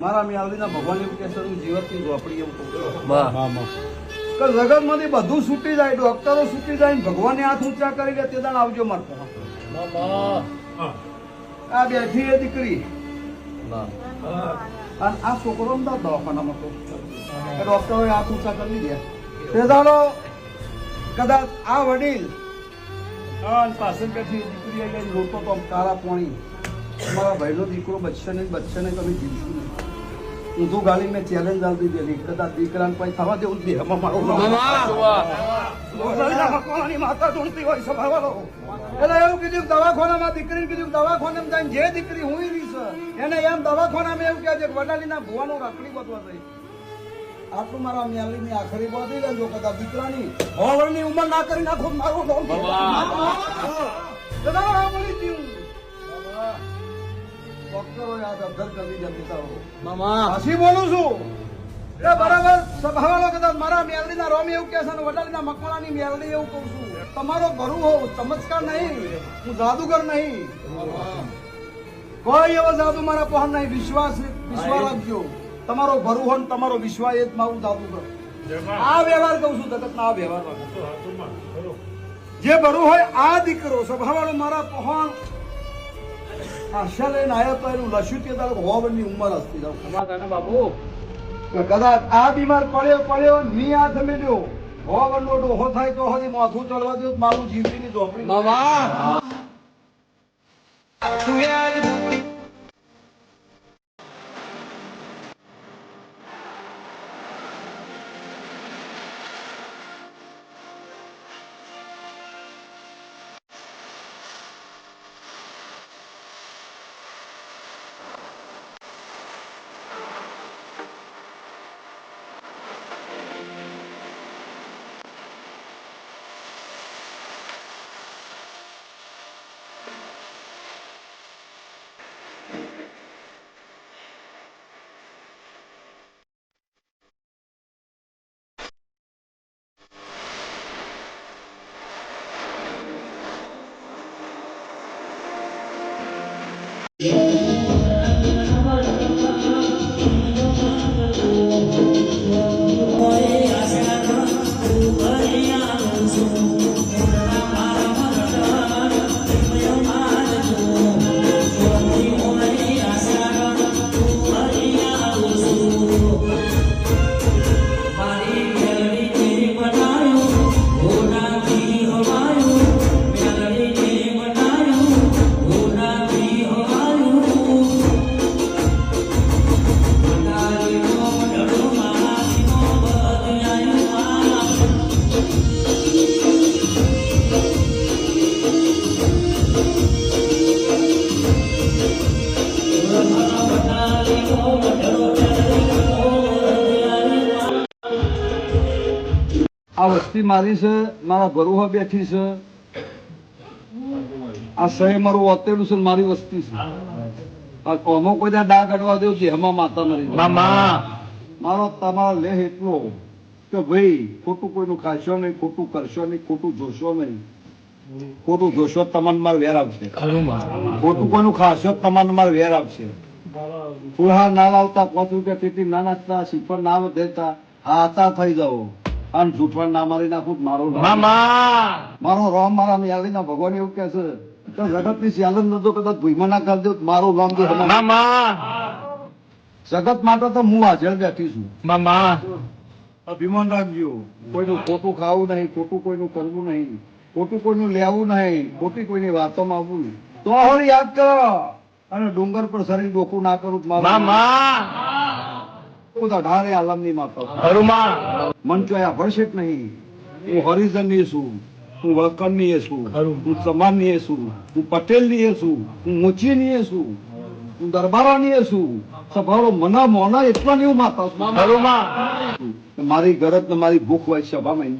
મારા મ્યાલડીના ભગવાન એવું કહેશે હું જીવતની ઝોપડી એવું કહું કે જગતમાંથી બધું છૂટી જાય, ડોક્ટરો છૂટી જાય ને ભગવાને હાથ ઊંચા કરી કે તે દાન આવજો મારતો. આ બેઠી એ દીકરી અને આ છોકરો અમદાવાદ દવાખાનામાં હતો, ડોક્ટરોએ હાથ ઊંચા કરી દીધા. તે દાડો કદાચ આ વડીલ પાછળ બેઠી દીકરી આવી રોતો તો કાળા પાણી મારા ભાઈનો દીકરો બચશે નહીં તમે જીવશું નહીં. ઊંધું ગાડી મેં ચેલેન્જ આપી દીધી, કદાચ દીકરાને કોઈ થવા દેવું જ એમાં મારું માતા ધૂણતી હોય સભાવાળો. એટલે એવું કીધું દવાખાનામાં દીકરીને કીધું દવાખાનામાં જઈને જે દીકરી હું રહી છે એને એમ દવાખાનામાં એવું કહે છે કે વડાલીના ભુવાનો રાખડી બધવા થઈ. આટલું મારા મ્યાલીની આખરી બધી લેજો કદાચ દીકરાની હોવળની ઉંમર ના કરી નાખો મારું ડોક્ટરો યાદ અધર કરી દે પિતાઓ હસી બોલું છું એ બરાબર સભાવાળો કદાચ મારા મેલડીના રોમી એવું કહે છે અને વડાલીના મકવાણાની મેલડી એવું કહું છું. તમારો ભરું હોવ ચમત્કાર નહીં, હું જાદુગર નહીં, કોઈ એવો જાદુ મારા પહોંચ નહીં. વિશ્વાસ રાખજો, તમારો ભરું હોય તમારો વિશ્વાસ એ જ મારું જાદુગર. આ વ્યવહાર કહું છું જગતના આ વ્યવહાર જે ભરું હોય આ દીકરો સભાવાળો મારા પહોંચ આશા લઈને આવ્યો તો એનું લસ્યું તે તારે હોવાની ઉંમર હસ્તી જાવ બાબુ કદાચ આ બીમાર પડ્યો ની હાથ મેળ્યો હોવાનો ડોહો થાય તો હજી માથું ચડવા દો મારું જીવતીની ઝોપડી આ વસ્તી મારી છે, મારા ભરુહા બેઠી છે, આ સહી મારું વતેલું છે, મારી વસ્તી છે. આમાં કોઈ ડાઘ કાઢવા દેવું છે એમાં માતા નથી. મારો તમારો લેહ એટલો કે ભાઈ ખોટું કોઈનું ખાશો નહીં, ખોટું કરશો નહીં, ખોટું જોશો નહીં. ખોટું જોશો તમને મારે વેર આવશે, ખોટું કોઈનું ખાશો તમને મારે વેર આવશે. ફુલહાર ના લાવતા 5 રૂપિયા તેથી ના નાખતા, શ્રીફળ ના દેતા હાથા થઈ જાઓ અને જૂઠવાણ ના મારી નાખું મારો રોમ મારા યાદીના ભગવાન એવું કે છે જગત ની સ્યાલન નતો કદાચ ભૂઈમાં ના કરી દઉં મારું નામ તો જગત માટે તો હું હાજર બેઠી છું. અભિમાન રાખજો, કોઈનું ખોટું ખાવું નહીં, ખોટું કોઈનું કરવું નહીં, ખોટું કોઈનું લેવું નહીં, ખોટી કોઈની વાતોમાં આવવું નહીં. તો હવે યાદ કરો અને ડુંગર પર શરીર ડોકું ના કરું ઢારે આલમની માતા મંચોયા ભરશે જ નહીં. હું હરિજન ની છું, હું વળકર ની છું, હું સમાન ની છું, હું પટેલ ની છું, હું મુચી ની છું, હું દરબારા ની છું. સભારો મના મોના એટલા ની હું માતા છું. મારી ગરજ ને મારી ભૂખ હોય સભામાં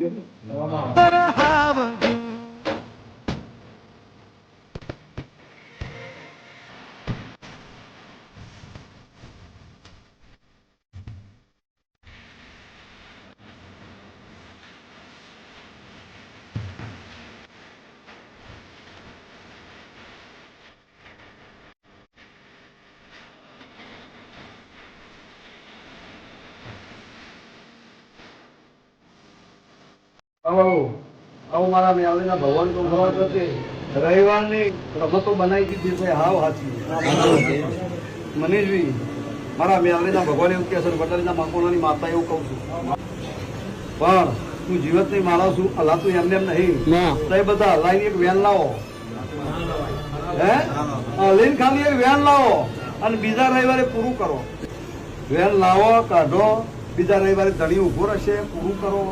આવો મારા મેળવીના ભગવાન તો ભગવાન છે રવિવારની રમતો બનાવી દીધી છે હાવ હાચી મનીષભાઈ મારા મેળવીના ભગવાન એવું કહે છે વડાલીના મકોણાની માતા એવું કહું છું પણ તું જીવતની માળા છું અલ્લાહ તું એમને એમ નહીં તો એ બધા અલ્લાહની એક વેન લાવો હે લઈને ખાલી એક વેન લાવો અને બીજા રવિવારે પૂરું કરો વેન લાવો કાઢો બીજા રવિવારે ધણી ઉભો રહેશે પૂરું કરો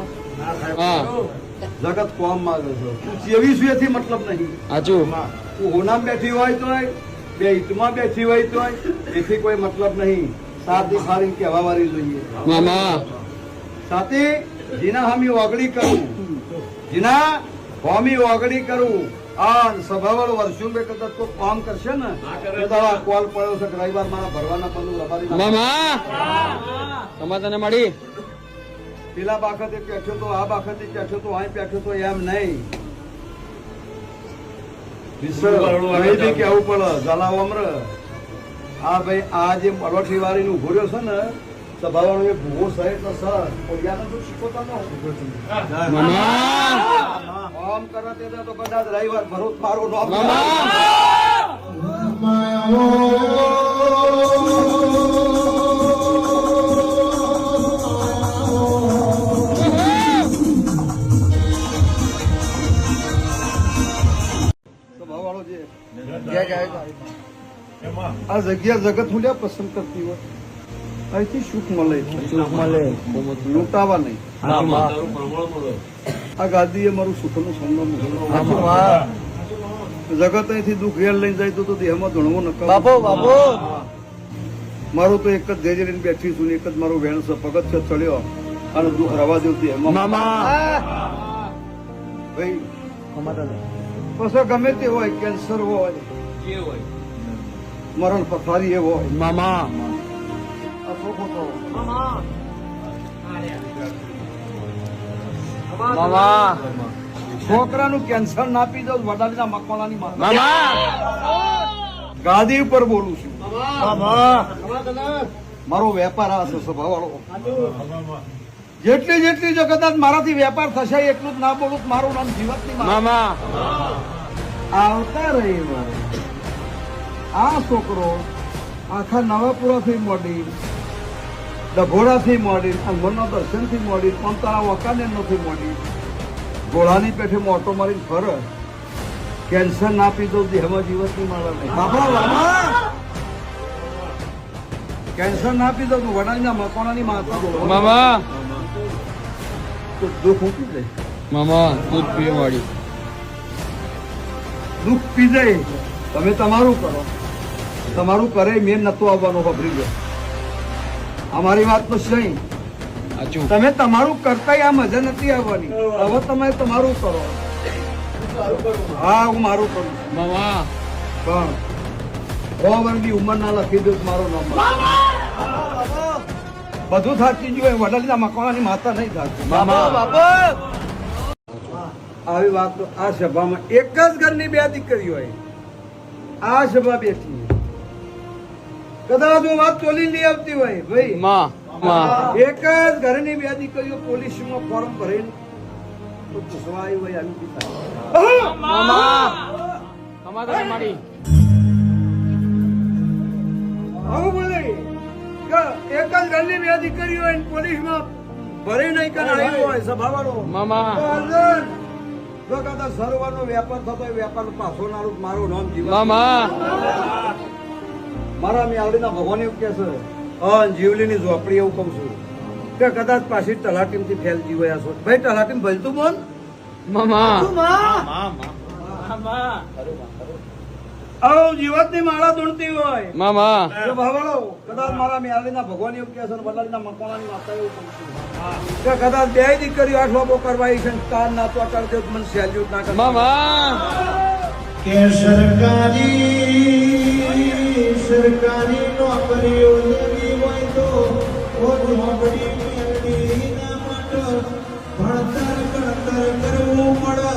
જગત કોમ માંગે છે તું ચેવીસ એથી મતલબ નહીં તું હોનામ બેઠી હોય તોય બે ઈટમાં બેઠી હોય તોય એથી કોઈ મતલબ નહીં સાથી ફારી કહેવા વાળી જોઈએ સાથી જીના હામી ઓગળી કરું જીના હોમી ઓગળી કરું આ સભાવાળો વર્ષો બે કદાચ તો કામ કરશે ને કોલ પડ્યો છે રવિવાર મારા ભરવાના પંદર રબારી મળી પેલા બાખતે બેઠો તો આ બાખતે બેઠો તો અહીં બેઠો તો એમ નહીં કેવું પડે જલાવો અમર આ ભાઈ આ જે પલોઠી વાળી નું ઉભો રહ્યો છે ને સભાવાળો એ ભૂવો સહે એટલે સર ઓડિયાનો તો શીખોતા ન કામ કરે તે તો કદાચ રવિવાર ભરો મારો નામ આ જગ્યા જગત હું પસંદ કરતી હોય અહીંથી સુખ મળે લૂંટાવા નહીં આ ગાદી એ મારું સુખનું સંગમ જગત અહીંથી દુઃખ ઘેર લઈને જાય તો દેહમાં ધણવું ન મારું તો એક જ ધૈર્ય લઈને બેઠી છું એક જ મારું વેણ છે પગત છે ચડ્યો અને દુઃખ રવા દેવતી એમાં ભાઈ પછી ગમે તે હોય કેન્સર હોય મરણ પથારી એવો હોય છોકરાનું કેન્સર ના પી દઉં વડાલીના મકવાણાની ગાદી ઉપર બોલું છું મારો વેપાર આ છે સભાવાળો જેટલી જેટલી જો કદાચ મારાથી વેપાર થશે એટલું જ ના બોલું મારું નામ જીવતની આવતા રહી આ છોકરો આખા નવાપુરાથી મોડી ડભોડાથી મોડી અંગોના દર્શનથી મોડી પંતાળા વકાનેરથી મોડી ઘોડાની પેઠે મોટો મારીને ફરે કેન્સર ના પીધો દેહમાં જીવતની માળા નહીં કેન્સર ના પીધો વડાલીના મકોણાની માતા બોલો તો દુઃખ ઉઠી જાય દૂધ પીવા વાળી દુઃખ પી જાય તમે તમારું કરો તમારું કરે મેં નતો આવવાનો ખબરી ગયો અમારી વાત તો નહીં તમે તમારું કરતા આ મજા નથી આવવાની હવે તમે તમારું કરો હા હું મારું કરું પણ 100 વર્ષની ઉંમર ના લખી દઉં મારો નંબર બધું થાકી ગયું વડાલીના મકવાણાની માતા નહીં થાકી આવી વાત તો આ સભામાં એક જ ઘરની બે દીકરી હોય આ સભા બેઠી કદાચ હું વાત ચોલી લઈ આવતી હોય ભાઈ એક જ ઘરની બે દીકરીઓ પોલીસમાં ફોર્મ ભરીને તો પૂછવા આવી હોય આવી બોલે એક જ ઘરની બે દીકરીઓ હોય પોલીસમાં ભરી નહીં કરાવી હોય સભાવાળો જો કદાચ સરોવરનો વેપાર થતો હોય વેપાર પાછો નારું મારું નામ જીવન મારા મેળવીના ભગવાન એવું કે છે જીવલીની ઝોપડી એવું કઉ છું કે કદાચ પાછી તલાટીમથી ફેલતી હોય આ ભાઈ તલાટીમ ભલતું બોલ જીવતની માળા ધૂણતી હોય ભાવાળો કદાચ મારા મેળવીના ભગવાન એવું કે છે વડાલીના મકવાણાની માતા એવું કઉ છું કે કદાચ બે દીકરીઓ આઠ બાબો કરવા છે કાન ના તો અટલ દે મને સેલ્યુટ ના કરે કે સરકારી નોકરીઓ લેવી હોય તો નોકરી મેળવી ના માટે ભણતર કરવું પડે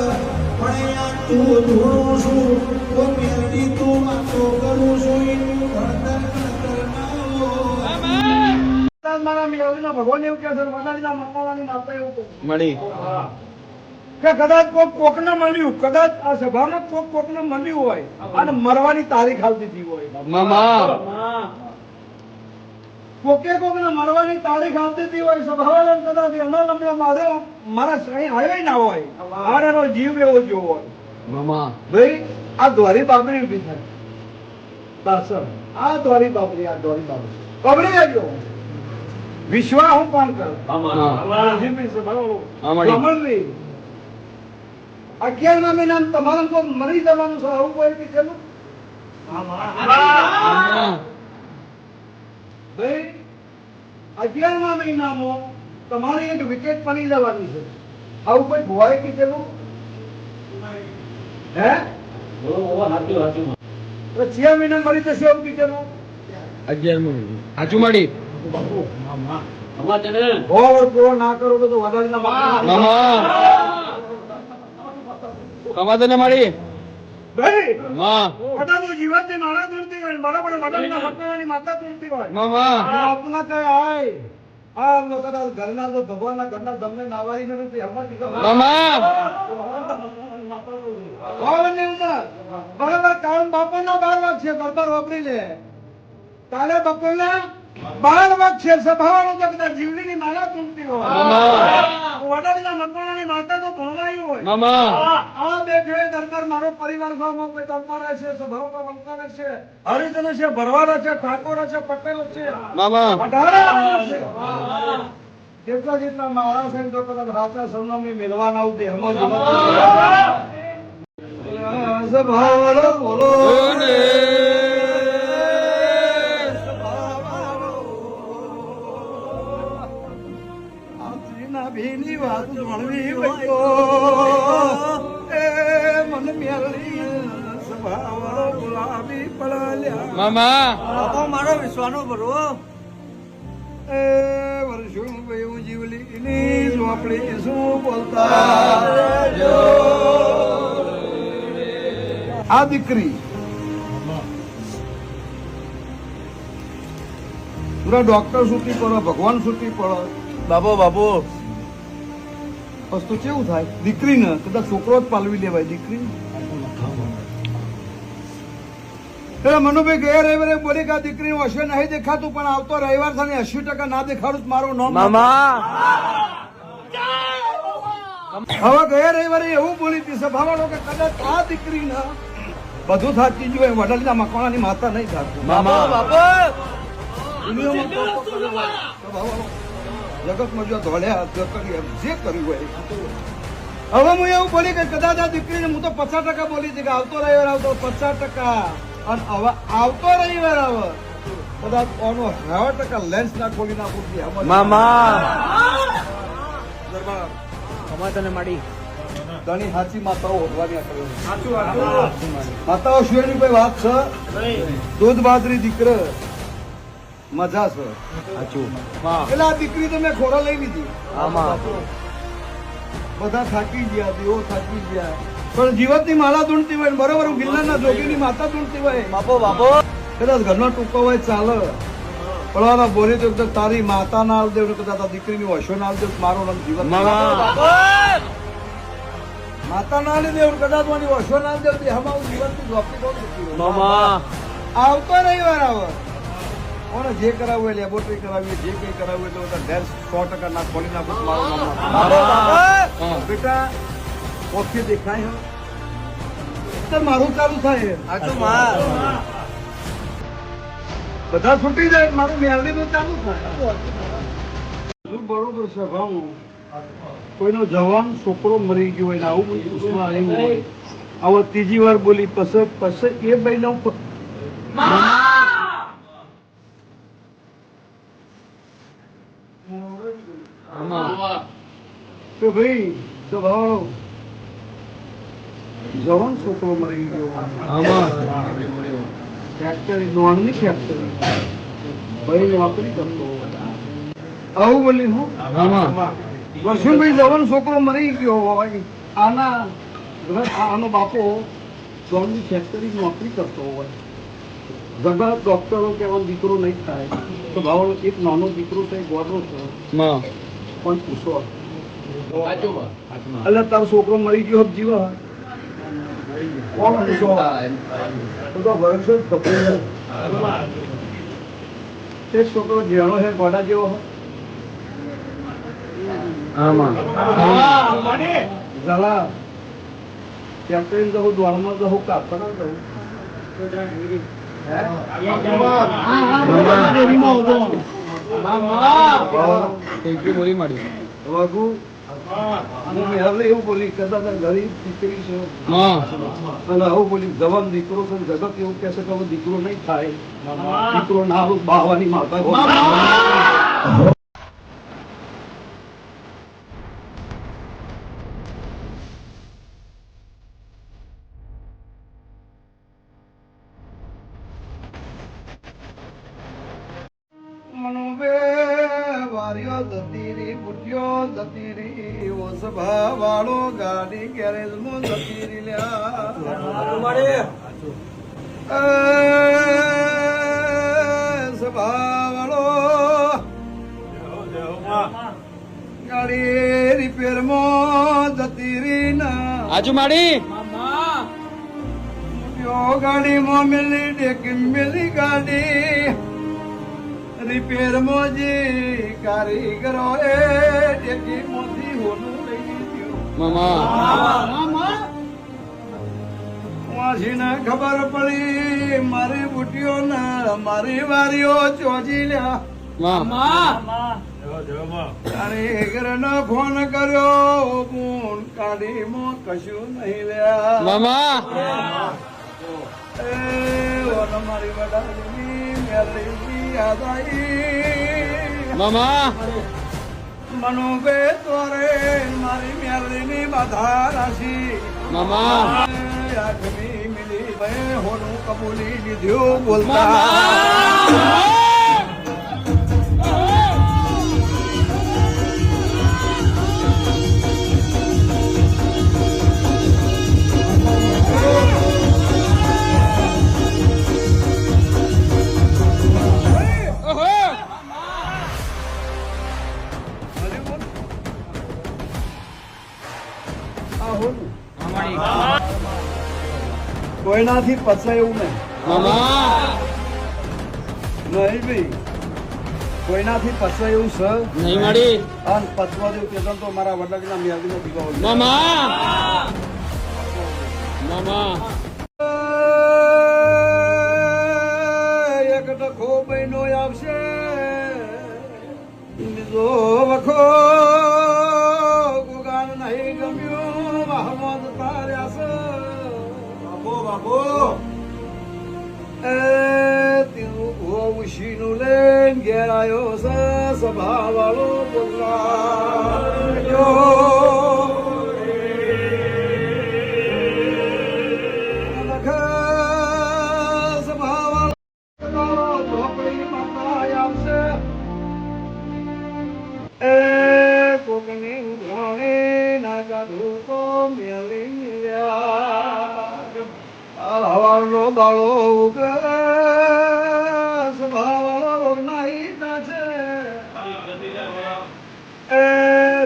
પણ તું ધોણું છું તો મેળવી તું વાતો કરું છું એનું ભણતર મારા મેળવીના ભગવાન એવું કે છે વડાલીના મકવાણાની માતા એવું મળી કે કદાચ કોકને મળ્યું, કદાચ આ સભામાં કોકને મળ્યું હોય અને મરવાની તારીખ આવતી હતી હોય, કોકને મળવાની તારીખ આવતી હતી હોય સભાવાળા, કદાચ એના લંબે મારા સહી આવ્યો ના હોય, મારે એનો જીવ એવો જોવો હોય, ભાઈ આ દ્વારી બાબરી ઉભી થાય પાછળ, આ દ્વારી બાબરી બાબરી આવ્યો વિશ્વા હું કોણ કરું 11મા મહિના તમારે તો મરી જવાનું છે, આવું કોઈ કીધેલું? ભાઈ 11મા મહિનામાં તમારી એક વિકેટ પડી જવાની છે, આવું કોઈ ભોવાય કીધેલું? હે 6 મહિના મરી જશે એવું કીધેલું? 11 સાચું મળી પૂરો ના કરો તો વધારે કમાતો મળી ભાઈ માં કદાચ જીવનથી નાના દૂરતી હોય, બરાબર વડાના ભગવાનની માતા દૂરતી હોય, મામા આપના કઈ આય આ કદાચ ઘરના તો ભગવાનના ઘરના તમને નાવારી નથી મામા બરાબર કારણ બાપાના 12 વાગ છે, બરાબર વાપરી લે કાલે બપોરના 12 વાગ છે, સભાવાનો તો કદાચ જીવલીની માલા તૂટતી હોય, વડાના મકવાણાની માતા તો ભણવાયું હોય, મામા આ બે જોડે દરબાર મારો પરિવાર ગામમાં કોઈ દરબાર છે, સભાઓમાં વંકાર છે, હરિજન છે, ભરવાડ છે, ઠાકોર છે, પટેલ છે, મામા 18 છે. જેટલા મારા છે તો કદાચ રાતના સરનામે મેળવાના આવતે સભાવાળો બોલો ભીની વાત ભણવી બચો એ મન મેલી સભાવાળો ગુલાબી પડાલ્યા મામા મારો વિશ્વાનો ભરો એ વર્ષો ભયું જીવલીની ઝોપડી શું બોલતા આ દીકરી પૂરા ડોક્ટર સુધી પડો, ભગવાન સુધી પડો, બાબો વસ્તુ કેવું થાય દીકરીને કદાચ છોકરો જ પાલવી લેવાય, દીકરી મનુભાઈ ગયા રવિવારે બોલી કે આ દીકરી હશે નહીં દેખાતું, પણ આવતો રવિવાર થાય 80% ના દેખાડું મારું નામ હવે ગયા રવિવારે એવું બોલી હતી સભાવાળો કે કદાચ આ દીકરીને બધું થાકી જોઈએ, વડાલીના મકવાણાની માતા નહીં થાતું જગતમાં જો ધોળ્યા જે કર્યું હોય. હવે હું એવું બોલી કે કદાચ આ દીકરીને હું તો 50% બોલી હતી કે આવતો રવિવાર આવતો 50%, અને હવે આવતો રવિવાર આવે કદાચ આનો 60% લેન્સ ના ખોલી નાખું તને મળી ઘણી સાચી માતાઓ હોદવાની માતાઓ શિવાની કોઈ વાત છે, દૂધ બાદરી દીકરો મજા છે, એટલે આ દીકરી તો મેં ખોરા લઈ લીધી, બધા થાકી ગયા, દેવો થાકી ગયા, પણ જીવતની માળા ધૂણતી હોય, બરોબર ગિરનારના જોગીની માતા ધૂણતી હોય, કદાચ ઘરનો ટૂંકો હોય ચાલે, પણ બોલી તો તારી માતા ના આવદે, કદાચ આ દીકરીની વશો ના આવદે, મારો નામ જીવન માતા ના લીધે કદાચ મારી વશો ના આવદે, હમણાં જીવનથી જોપી આવતો રવિવાર આવે, કોને જે કરાવવું હોય લેબોરેટરી કરાવી, જે કઈ કરાવવું એટલે બધા ઘેર 100% ના ખોલી નાખું બેટા ઓકે દેખાય તો મારું ચાલુ થાય, બધા છૂટી જાય, મારું મેલડી નું ચાલુ થાય બરોબર છે. કોઈનો જવાન છોકરો મરી ગયો હોય ને આવું બધું આવ્યું હોય, આવો ત્રીજી વાર બોલી પછી એ ભાઈ નો કે ભાઈ સ્વભાવ જવાન છોકરો મરી ગયો, ફેક્ટરી નોણની ફેક્ટરી ભાઈ નોકરી કરતો, આવું બોલી હું વર્ષુભાઈ જવાન છોકરો મરી ગયો હોય, આનો બાપો નોણની ફેક્ટરી નોકરી કરતો હોય, ઘણા ડોક્ટરો કહેવાનો દીકરો નહીં થાય તો ભાવ એક નાનો દીકરો છે, ગોળનો છે, પણ પૂછો એટલે તારો છોકરો મરી ગયો જીવો કોણ પૂછો બધો વર્ષ જ કપડે તે છોકરો જેણો છે ગોડા જેવો ઝાલા ત્યાં કઈ જવું દ્વારમાં જવું કાપડ જવું બોલી માડી વાગુ હું મેહરને એવું બોલી કદાચ ગરીબ દીકરી છે અને આવું બોલી જવાન દીકરો છે જગત એવું કહે છે કે હવે દીકરો નહીં થાય દીકરો ના આવું બાવાની માતા મનોબે વાર્યો જતી રી બુટ્યો જતી રી ઓ સભા વાળો ગાડી ગેરેજ માં જતી રી લ્યા સભા વાળો ગાડી રિપેર માં જતી રી ના આજુ માડી બુટ્યો ગાડી માં મેલી ડેકી મેલી ગાડી રિપેર મોજી કારીગરો એ ડેકી મોતી હોનું લઈ ગયો વાસીને ખબર પડી મારી બુટીઓ ના મારી વારીઓ ચોજી લ્યા કારીગર નો ફોન કર્યો ફોન કાઢી મો કશું નહીં લ્યા મારી વડાલી મેલી મનુબે તોરે મારી મેરડી ની બાધા રાશી આઠમી મિલી ભાઈ હોનું કબૂલી લીધું બોલતા કોઈનાથી પચાય એવું નહીં ભાઈ કોઈનાથી પચાય એવું છે નહીં મળી અને પચવા જેવું કેતન તો મારા વડકના મેળવીનો દીવો એક ટકો બહેનો આવશે બીજો વખો ગુગાન નહીં ગમ્યું મહમદ તાર્યા છે ઉશીનું લઈને ઘેર આવ્યો છે સભા વાળો સભા વાળો ઢોકળી માતા આવશે એ કોકની ઉઘરાણી ના ગાધું તો મેલી હવાનો દાળો ઉગે સ્વભાવ નાઈતા છે એ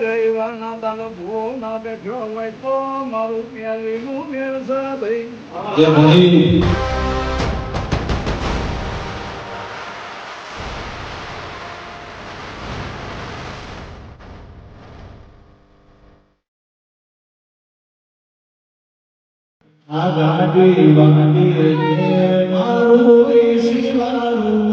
રવિવારના દાડો ભૂ ના બેઠો હોય તો મારું પ્યારીનું મેળ છે ભાઈ આ ગાડી વાડી રે મારું ઈશ્વરું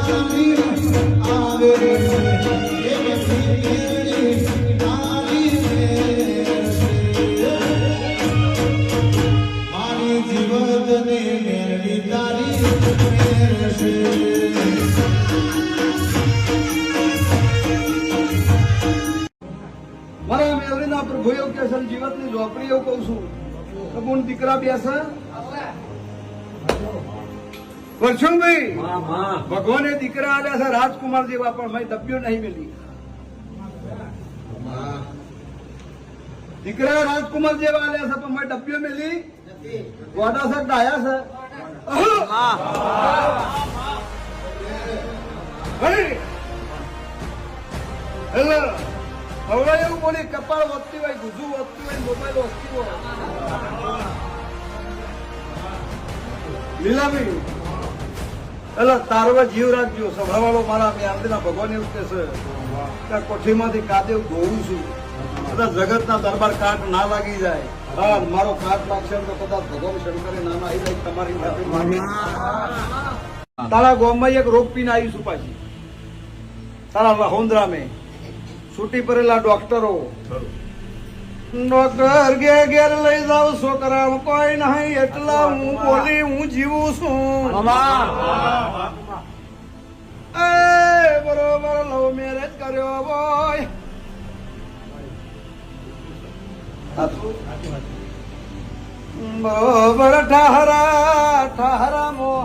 આવે એમથી કેળી તારી મારી જીવતને મેળવી તારી મેળશે મારા મેલડીના પ્રભુ એવું કે છે જીવતની ઝોપડી એવું કહું છું તો કોણ દીકરા બેસે પરશુભાઈ ભગવાને દીકરા આલ્યા છે રાજકુમાર જેવા પણ મેં દબ્યો નહીં મેલી દીકરા રાજકુમાર જેવા આલ્યા છે પણ મેં ડબ્યો મેલી ગોડા છે ડાયા છે હેલો હવે એવું બોલી કપાળ વધતી હોય ગુજુ વધતી હોય મોબાઈલ વધતી હોય લીલાભાઈ એટલે તારવા જીવ રાખજો સભાવાળો મારા મેં ભગવાન એવું કે છે કે કોઠીમાંથી કાદેવ ધોવું છું કદાચ જગતના દરબાર કાટ ના લાગી જાય હા મારો કાટ લાગશે તો કદાચ ભગવાન શંકરે ના આવી જાય તમારી સાથે તારા ગામમાં એક રોગ પીને આવી છું પાછી તારા લહોંદરા મેં છૂટી પડેલા ડોક્ટરો ડોક્ટર ઘેર લઈ જાવ છોકરા કોઈ નહીં એટલા હું બોલી હું જીવું છું એ બરોબર લવ મેરેજ કર્યો બોય બરોબર ઠાહરા મો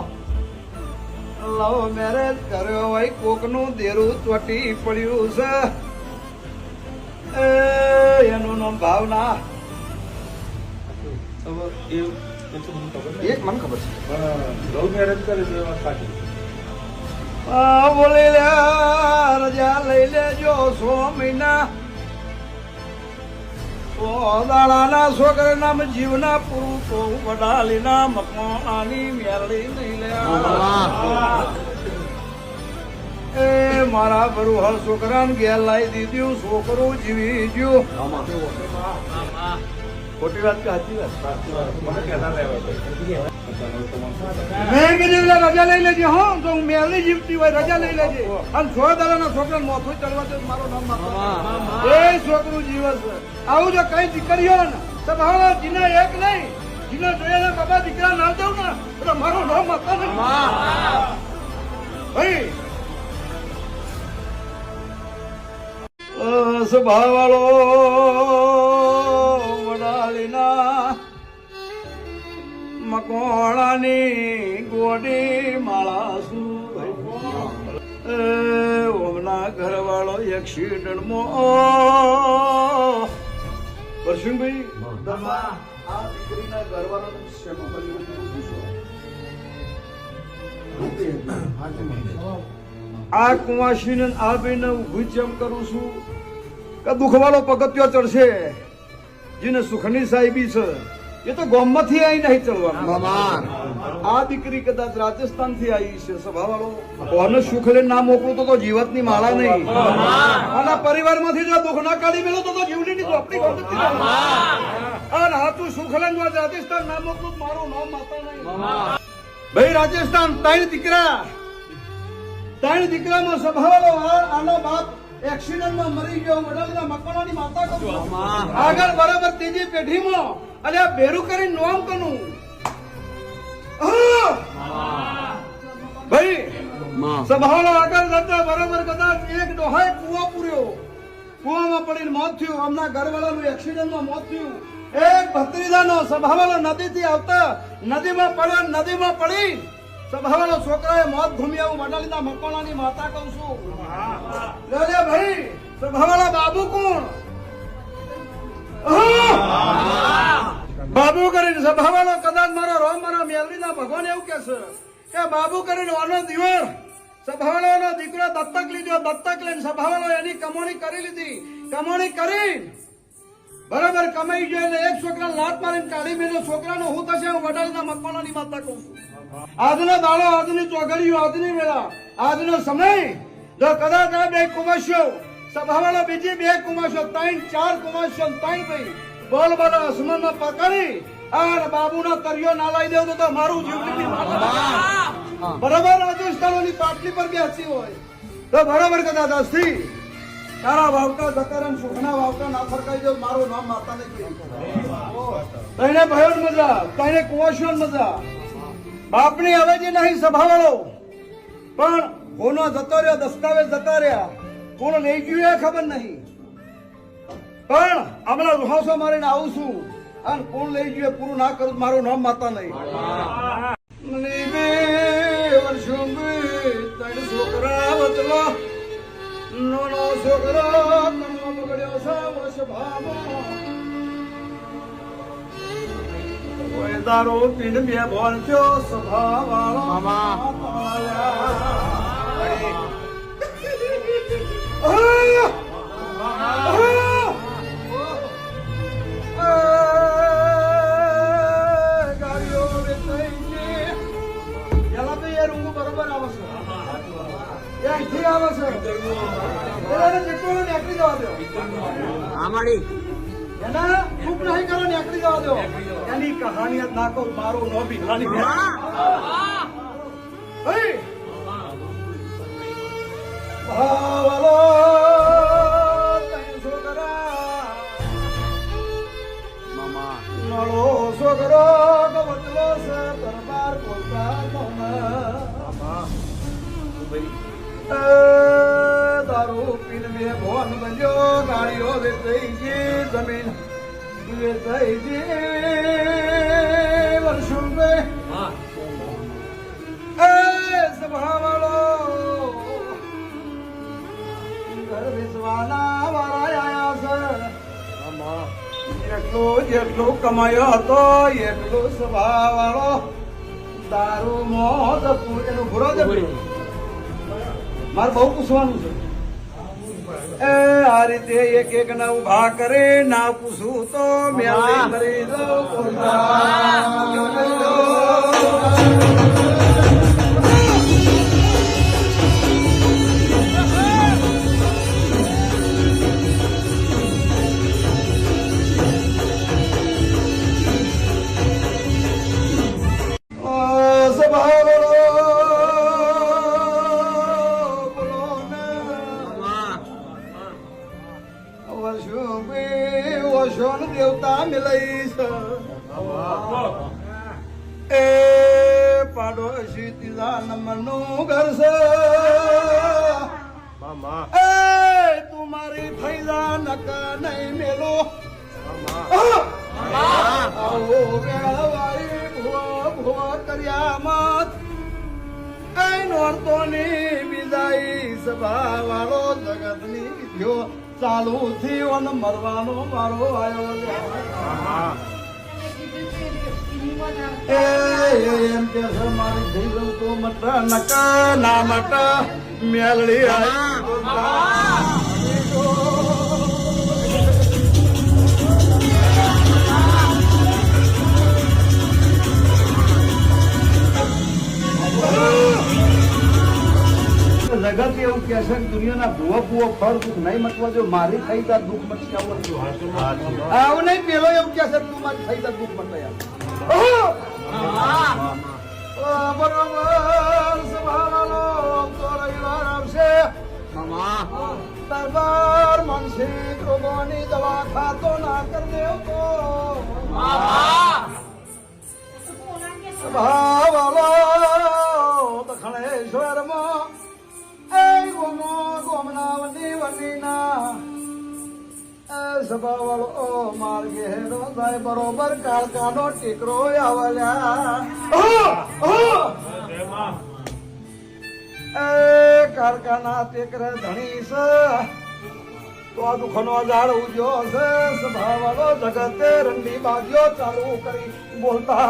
લવ મેરેજ કર્યો હોય કોકનું દેરું ચોટી પડ્યું છે એનું નામ ભાવના એક મને ખબર છે લવ મેરેજ કરે છે એમાં સાચી બોલી લે રજા લઈ લેજો 100 મહિના 100 દાડાના છોકરા નામ જીવના પૂરું તો વડાલીના મકવાણાની મેરડી નહીં લે એ મારા બરુહર છોકરાને ઘેર લાવી દીધું છોકરું જીવી ગયું ખોટી વાત કે સાચી વાત મને કેના લેવા મેં કીધું રજા લઈ લેજે હો તો હું મેલી જીવતી હોય રજા લઈ લેજે અને 100 દાડાના છોકરાને મોથું ચડવા દે મારો નામ એ છોકરું જીવે છે આવું જો કઈ દીકરીઓ ને તો ભાવ જીના એક નહીં જીના જોયા બાબા દીકરા ના દઉં ને એટલે મારું નામ હતા ને ભાઈ સ્વભાવવાળો વડાલીના મકોણાની ગોડી માળા શું ઓમના ઘરવાળો એક્સિડન્ટમાં પરશુભાઈ આ દીકરીના ઘરવાળાનું શેમાં બન્યું આ કુંવાસીને આ બેને ઊભી જેમ કરું છું કે દુઃખવાળો પગથિયો ચડશે જેને સુખની સાહેબી છે એ તો ગામમાંથી આવી નહીં ચડવાનું આ દીકરી કદાચ રાજસ્થાન થી આવી છે સભાવાળો કોને સુખ લઈને ના મોકલું તો જીવતની માળા નહીં અને પરિવારમાંથી જો દુઃખ ના કાઢી મેળો તો જીવની ચોપડી અને હા તું સુખ લઈને જો રાજસ્થાન ના મોકલું મારું નામ માતા નહીં ભાઈ રાજસ્થાન ત્રણ દીકરામાં સભાવાળો આનો બાપ એક્સિડન્ટમાં મરી ગયો વડાલીના મકવાણાની માતા કહું આગળ બરાબર ત્રીજી પેઢીમાં અને આ બેરું કરીને નોમ કનું ભાઈ સભાવાળો આગળ જતા બરાબર કદાચ એક ડોહાએ કુવો પૂર્યો કુવામાં પડીને મોત થયું આમના ઘરવાળાનું એક્સિડન્ટમાં મોત થયું એક ભત્રીજાનો સભાવાળો નદીથી આવતા નદીમાં પડી સભાવાળો છોકરાએ મોત ઘૂમ્યા હું વડાલીના મકવાણાની માતા કહું છું ભાઈ સભાવાળા બાબુ કોણ બાબુ કરીને સભાવાળો કદાચ મારો રોમ મારા મેલડીના ભગવાન એવું કે છે કે બાબુ કરીને ઓનો દિવાર સભાવાળાનો દીકરો દત્તક લીધો દત્તક લઈને સભાવાળો એની કમાણી કરી લીધી કમાણી કરી બરાબર કમાઈ ગયો એટલે એક છોકરા લાત મારીને કાઢી મેળ્યો છોકરાનો હું થશે હું વડાલીના મકવાણાની માતા કહું છું આજનો દાડો આજની ચોઘડીઓ આજની વેળા આજનો સમય જો કદાચ આ બે કુમાશો સભાવાળા બીજી બે કુમાશો 3-4 કુમાશો 3 ભાઈ બોલ બોલ આસમાનમાં પકડી આ બાબુનો તરિયો ના લાવી દેવ તો મારું જીવની બરાબર રાજસ્થાનોની પાટલી પર બેસી હોય તો બરાબર કે દાદાશ્રી તારા વાવટા જકરન સુખના વાવટા ના ફરકાઈ દો મારું નામ માતાને કહ્યું તને ભયો મજા તને કુવાશો મજા બાપની અવેજી નહીં સભાવાળો પણ કોનો જતો રહ્યો દસ્તાવેજ જતા રહ્યા કોણ લઈ ગયું એ ખબર નહીં પણ હમણાં રૂહાસો મારીને આવું છું અને કોણ લઈ ગયું એ પૂરું ના કરું મારું નામ માતા નહીં મને બે વર્ષો ત્રણ છોકરા વચલો નાનો છોકરો તમનો બગડ્યો છે વશભામાં દારો પીને બે બોલ થયો સભાવાળો ગાડીઓ બરોબર આવે છે અહીંથી આવે છે જેટલું નીકળી જવા દો એના ખૂબ નહીં કરો નીકળી જવા દો એની કહાની નાખો મારો નો ભીખાની ભાવલો નળો છોકરો વચલો છે દરબાર બોલતા દારૂ પીને બે ભોન બન્યો ગાડીઓ વેચાઈ ગઈ જમીન વેચાઈ ગઈ વર્ષો સભાવાળો ઘર વેચવાના વાળા આયા છે જેટલો કમાયો હતો એટલો સભાવાળો દારૂ મોત એનું ઘોડો જ મારે બહુ પૂછવાનું છે આ રીતે એક એક ના ઉભા કરે ના પૂછું તો મેં મરી જાઉં દેવતા મિલાઈશ એ પાડોશી તીજા નંબરનું ઘર છે એ તું મારી થઈ જા નકા નહીં મેલો આવો વેળવાઈ ભુવા ભુવા કર્યા મત કઈ નોરતો ની બીજાઈ સભા વાળો જગત ની વિધિઓ ચાલુ થયો ને મરવાનો મારો આવ્યો એમ કે મારી થઈ જવું તો મટ નકા ના મટ મેલડી જગત એવું કે છે દુનિયાના ભૂવો ભૂવો ફળ દુઃખ નહીં મટવા જો મારી થઈ તા દુઃખ મટશે આવું નહીં પેલો એવું કે છે તું મારી થઈ તા દુઃખ મટે બરોબર સભાવાળો તો રવિવાર આવશે દરબાર માનસિક રોગોની દવા ખાતો ના કર દેવ તો સભાવાળો દખણેશ્વરમાં સભાવાળો માર્ગે હેડો થાય બરોબર કાળકાનો ટીકરો આવલ્યા એ કાળકાના ટેકરે ધણી છે તો આ દુઃખનો ઝાડ ઉજ્યો છે સભાવાળો જગતે રંડી બાજીઓ ચાલુ કરી બોલતા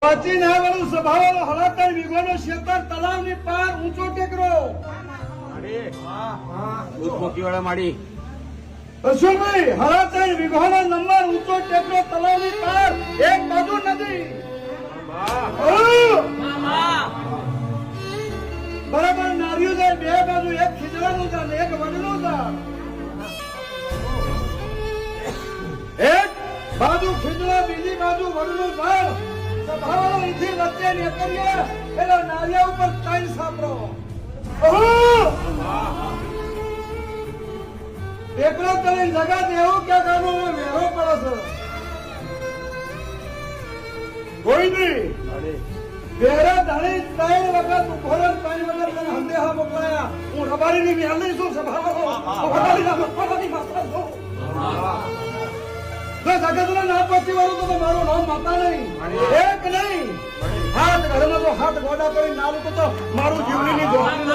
પ્રાચીન આવેલું સભાવાળો હળાતર વિગોનો શેતર તલાવની પાર ઊંચો ટેકરો અશોકભાઈ હળાતર વિગોનો નંબર ઊંચો ટેકરો તલાવની પાર એક બાજુ નદી બરાબર નારિયું જાય બે બાજુ એક ખીજડાનું છે એક વડનું છે એક બાજુ ખીજડા બીજી બાજુ બાજુ વડનું ઝાડ સભાવાળો અહીંથી વચ્ચે નીકળીએ એટલે નાળિયા ઉપર ત્રણ સાપરો એકલો કરીને જગત એવું કે ગાનો મેરો પડે છે કોઈ નહીં બેરા ધાણી ત્રણ વખત ઉભો રહ્યો, ત્રણ વખત તને સંદેહા મોકલાયા. હું રબારીની મેલની છું, સભાવાળો વડાલીના મકવાડાની માતા છું. જો જગતના ના પહોંચી વાળું તો મારું નામ માતા નહીં, એક નહીં. હાથ ઘરમાં તો હાથ ગોડા કરી નાલું તો મારું જીવનીની જોખમી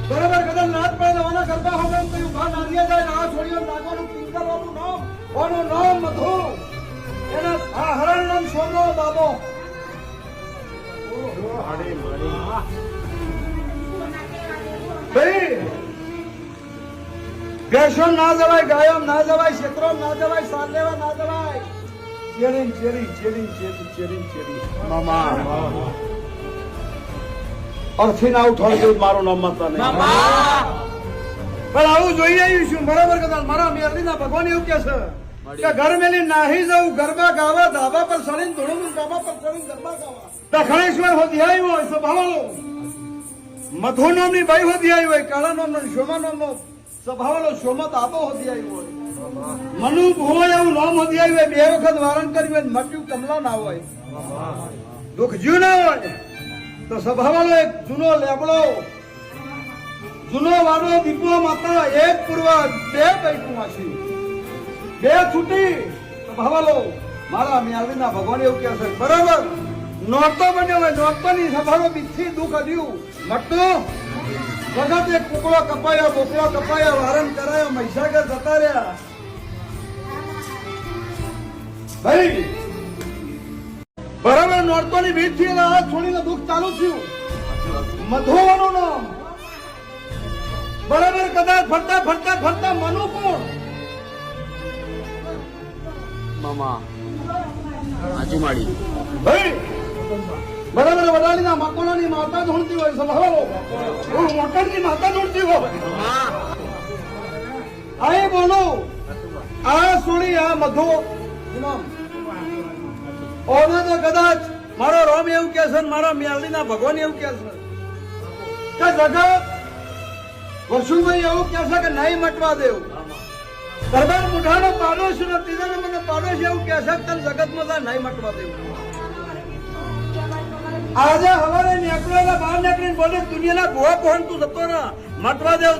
બરાબર. કદાચ નાચ પડે જવાના ગરબા હવે એમ કહ્યું ઘા નારિયા જાય ને આ છોડીઓ નાગવાનું પિંગલ વાળું નામ ઓનું નામ મધુ, એના આ હરણ નામ સોનો બાબો. ભાઈ ભેંસો ના જવાય, ગાયો ના જવાય, ક્ષેત્રો ના જવાય, સાલેવા ના જવાય. Cherry cherry cherry cherry cherry cherry મામા અર્થી ના ઉઠાડજો મારું નામ માતા નહીં. પણ આવું જોઈ આવ્યું છું બરાબર. કદાચ મારા મેરડીના ભગવાન એવું કે છે કે ઘર મેલી નાહી જવું, ગરબા ગાવા, ધાબા પર સડીને ધોળું, ધાબા પર સડીને ગરબા ગાવા. દખણેશ્વર હોતી આવ્યો હોય સભાવાળો, મધુ નામની બાઈ હોતી આવી હોય, કાળા નામનો શોમા નામનો સભાવાળો શોમા તાબો હોતી આવ્યો હોય, મનુ ભોય એવું નામ હોતી આવી હોય, બે વખત વારણ કર્યું હોય, મટ્યું કમલા ના હોય, દુઃખ જ્યું ના હોય તો સભાવાળો એક જૂનો લેબડો, જૂનો વાડો, દીપો માતા, એક પૂર્વા, બે પૈકું વાંચી, બે છૂટી. સભાવાળો મારા મેળવીના ભગવાન એવું કહે છે બરાબર. નોરતો બન્યો હોય, નોરતો ની સભાનો બીથી દુઃખ અડ્યું મટતું. વખત એક કુકડો કપાયો, બોકડો કપાયો, વારણ કરાયો, મહીસાગર જતા રહ્યા. ભાઈ બરાબર નોરતો ની ભીડ થી હાથ છોડીને દુઃખ ચાલુ થયું. મધુવાનું નામ બરાબર. કદાચ ફરતા ફરતા ફરતા મનુ કોણ મામા આજુમાડી ભાઈ બરાબર. વડાલીના મકોડાની માતા ઢૂંઢતી હોય, સંભાળો મકરની માતા ઢૂંઢતી હોય. આ બોલો આ સોળી આ મધુ ઓને તો કદાચ મારો રોમ એવું કે છે, મારા મેલડીના ભગવાન એવું કે છે કે જગત વર્ષુભાઈ એવું કે છે કે નહીં મટવા દેવું. દરબાર મુઠાનો પાડોશ નથી, મને પાડોશ એવું કે છે કે જગતમાં નહીં મટવા દેવું. આજે હવારે નીકળેલા બહાર નીકળીને બોલે દુનિયાના ભોવા પહોંચ તું જતો ના મટવા દેવ.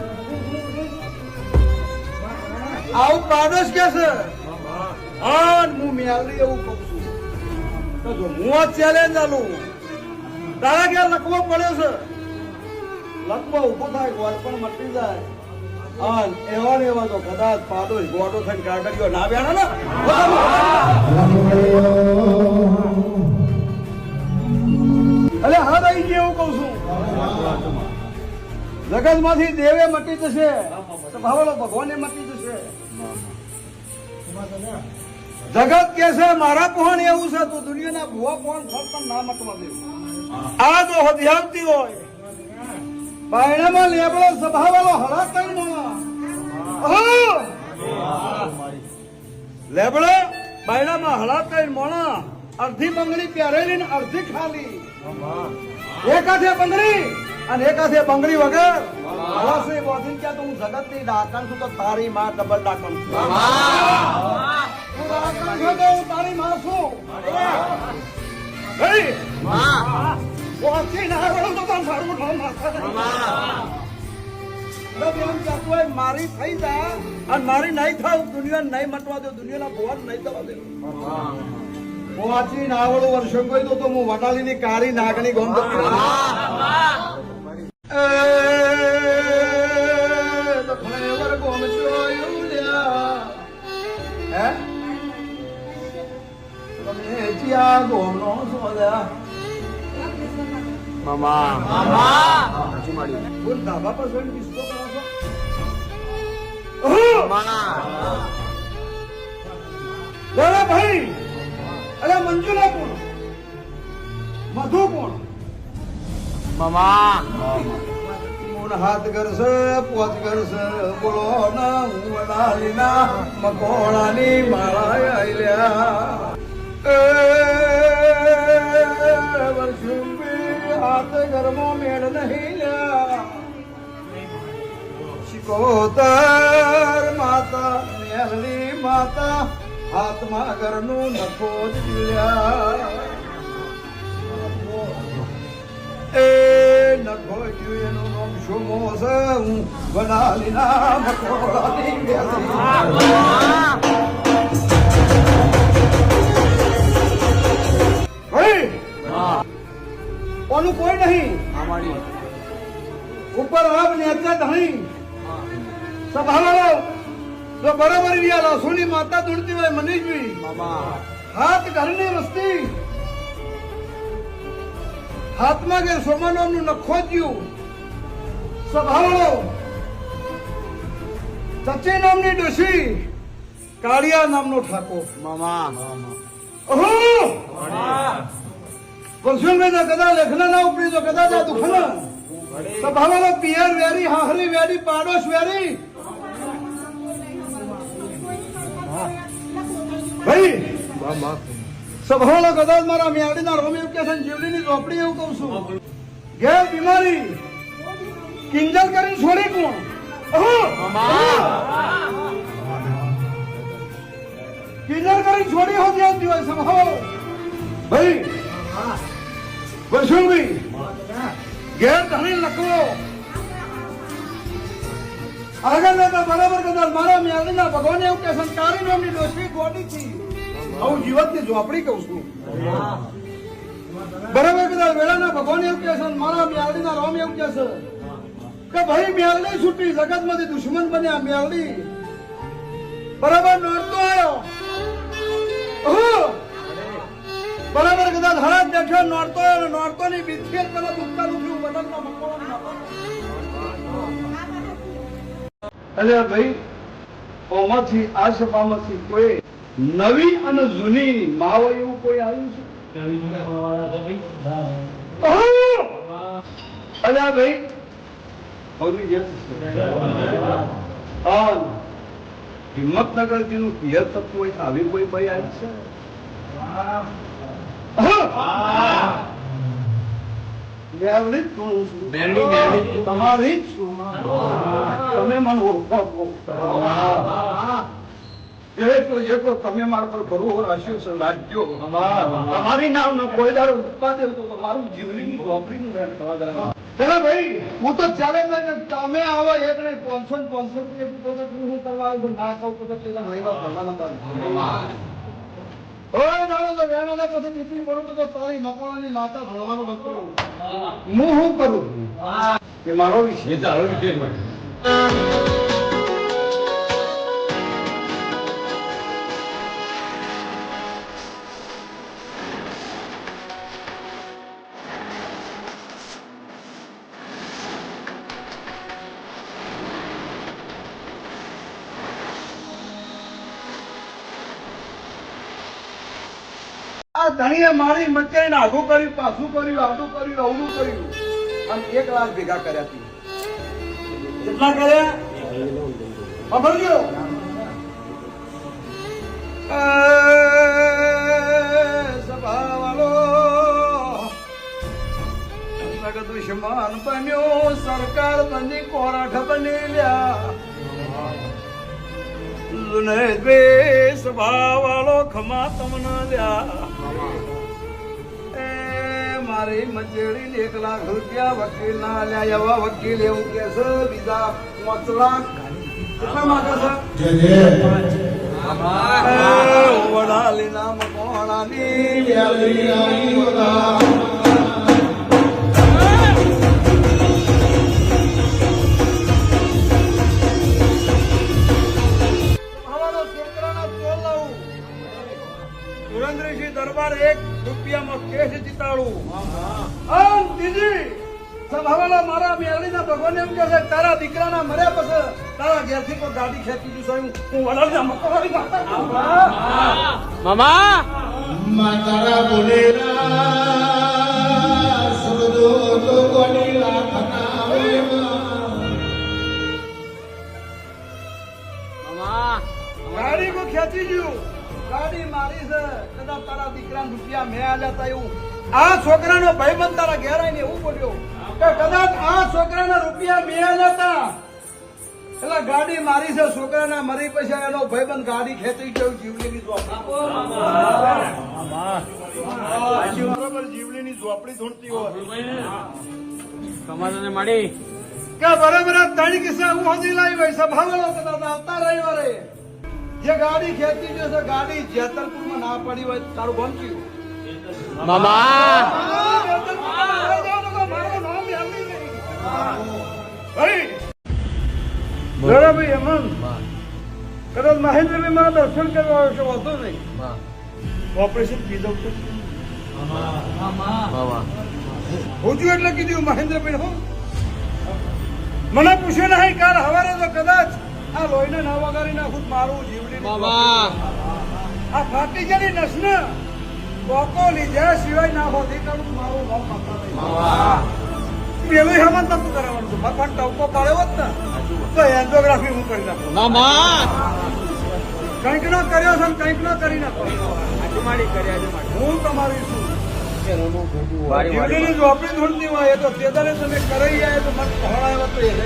આવું પાડોશ કે છે. હા હું મેલડી એવું કહું છું તો જો હું આ ચેલેન્જ આલું તારા ક્યાં લખવો પડે છે, લખવો ઉભો થાય, ગોળ પણ મટી જાય. હા એવા ને એવા તો કદાચ પાડોશ ગોડો થઈને કાગળીઓ ના બેઠા ને. અરે હા ભાઈ કેવું કઉ છું, જગત માંથી દેવે મટી જશે, ભાવલો ભગવાને મટી જશે. જગત કે છે મારા પહોણ એવું છે તો દુનિયાના ભુવા પહોણ પણ ના મટવા દેવું. આ જો હદયાવતી હોય બાયણામાં લેબડો સભાવાળો હળા કરી મોણા, લેબડો બાયણામાં હળા કરી મોણા, અડધી બંગડી પહેરેલી ને અડધી ખાલી, એક હાથે બંગડી અને એક હાથે બંગડી વગર. હળાસી બોધીને ક્યાં તો હું જગત ની ડાકણ છું તો તારી માં ડબલ ડાકણ છું. તારી માં છું મારી થઈ જાય અને મારી નહીં થાવ, દુનિયા નહીં મટવા દો, દુનિયાના ભોવાન નહીં થવા દે. વાંચી નાવડું વર્ષો કોઈ તો હું વડાલીની કારી નાગણી ગોમ મામા આજુમાડી બોલ ધાબા પર જઈને ડિસ્કો કરો છો. બોલો ભાઈ. અરે મંજુલા કોણ, મધુ કોણ? મામા તમને હાથ કરશે પોચ કરશે બોલો ના હું વડાલીના મકોડાની માળા આલ્યા વર્ષુંબી હાથ ઘરમાં મેળ નહીં લ્યા શિકોતર માતા મેલની માતા હાથમાં ઘરનું નખો જ પીળ્યા એ નખો જ્યું એનું નામ શુમો છે હું વડાલીના મકોડાની કોનું કોઈ નહીં ઉપર આપ નેચા ધણી સભાવાળો જો બરાબર રહ્યા લાસોની માતા દોડતી હોય મનીષભાઈ હાથ ઘરની વસ્તી હાથમાં કે સોમાનોનું નખો જ્યું સભાવાળો સચી નામની ડોશી કાળિયા નામનો ઠાકોર ઓહો વર્ષોભાઈ ના કદા લેખના ના ઉપરી તો કદાચ આ દુખના સભાવાળો પિયર વેરી હાહરી વેરી પાડોશ વેરી ભાઈ સભાવાળો કદાચ મારા મેળીના રોમી કે જીવડીની ઝોપડી એવું કહું છું ઘેર બીમારી કિંજલ કરીને છોડી કોણ કિંજલ કરીને છોડી હોતી આવતી હોય સભાવાળો ભાઈ વર્ષોભાઈ ઘેર ધણી લખવો આગળ જતા બરાબર કદાચ મારા મેળીના ભગવાન એવું કે સંસ્કારી નામની ડોશી ગોડી થી હું જીવતની ઝોપડી કહું છું બરાબર કદાચ વેળાના ભગવાન એવું કે છે મારા મેળીના રામ એવું કે છે કે ભાઈ મેળડી છૂટી જગતમાંથી દુશ્મન બન્યા મેળડી બરાબર નોરતો આવ્યો બરાબર કદાચ હરાજ બેઠો નોરતો ની બીથેર પેલા દુખતા દુખ્યું બદલના મકોડા અરે ભાઈ ઓમાંથી આ સભામાંથી કોઈ નવી અને જૂની માવ એવું કોઈ આવ્યું છે અલ્યા ભાઈ હિંમતનગર જેનું પિયર તત્વ હોય આવી કોઈ ભાઈ આવી છે તમારી તમે મને ઓળખો તમે મારા પર ભરોસો રાખ્યો છે રાખજો તમારી નામ ન કોઈ દાડો ઉત્પાદે તો તમારું જીવની નોકરીનું વેણ થવા દે ભાઈ હું તો ચાલે તમે આવો એક ને 500 હું કરવા ના કહું તો પેલા મહિના ભરવાના ઓય નાનો તો વેણો ને પછી નીકળી પડું તો તારી મકોડાની માતા ભણવાનું નતું હું શું કરું કે મારો વિષય તારો વિષય આ ધણીએ મારી મચાઈને આઘું કર્યું પાછું કર્યું આડું કર્યું અવળું કર્યું અને 1 લાખ ભેગા કર્યા હતી કેટલા કર્યા ખબરજો સભાવાળો દુશ્મન બન્યો સરકાર બની કોરાઠ બની લ્યા સભાવાળો ખમા તમને લ્યા મારી મજેડી 1 લાખ રૂપિયા વકીલ ના લ્યા એવા વકીલ એવું કે છે બીજા 5 લાખ કેટલા માંગે છે વડાલી નામ કોણાની દરબાર 1 રૂપિયામાં કેસ જીતાડું આમ દીદી સભાવાળા મારા મેળીના ભગવાન એમ કે છે તારા દીકરાના મર્યા પછી તારા ઘેરથી કોઈ ગાડી ખેંચી દીધું હું વડાલના મકોડાની મામા માતારા બોલેલા સબદો તો ગોડી લાખના દીકરાને રૂપિયા મેં આલ્યા હતા એવું આ છોકરાનો ભાઈબંધ તારા ઘેર આવીને એવું બોલ્યો કે કદાચ આ છોકરાના રૂપિયા મેં આલ્યા હતા એટલે ગાડી મારી છે છોકરાના મરી પછી એનો ભાઈબંધ ગાડી ખેંચી ગયો જીવલીની બરોબર જીવલીની ઝોપડી ધૂણતી હોય કમાદાને મળી કે બરાબર ત્રણ કિસ્સા હું હજી લાવી હોય સભાવેલો કદાચ આવતા રવિવારે જે ગાડી ખેંચી જશે ગાડી જેતરપુરમાં ના પડી હોય તારું બંધ મામા ભાઈ અમન કદાચ મહેન્દ્રભાઈ મારા દર્શન કરવા આવ્યો છે વાંધો નહીં ઓપરેશન કીધું હોજુ એટલે કીધું મહેન્દ્રભાઈ હો મને પૂછ્યું નહીં કાલ હવારે તો કદાચ આ લોહીને ના વગાડી નાખું મારું જીવડી આ ફાટી ગયેલી નસ ને કોકો લીધા સિવાય ના હોતી કાઢું મારું ભાવ માતા પેલું હેમંત નતું કરાવવાનું હતું મારે પણ ટવકો પાડ્યો હોત ને તો એન્જિયોગ્રાફી હું કરી નાખું કંઈક નો કર્યો છે કંઈક નો કરી નાખો હું તમારી શું જીવડીની ઝોપડી ધૂળતી હોય તો તેદારે તમે કરાઈ જાય તો મને પહોળાયો તો એને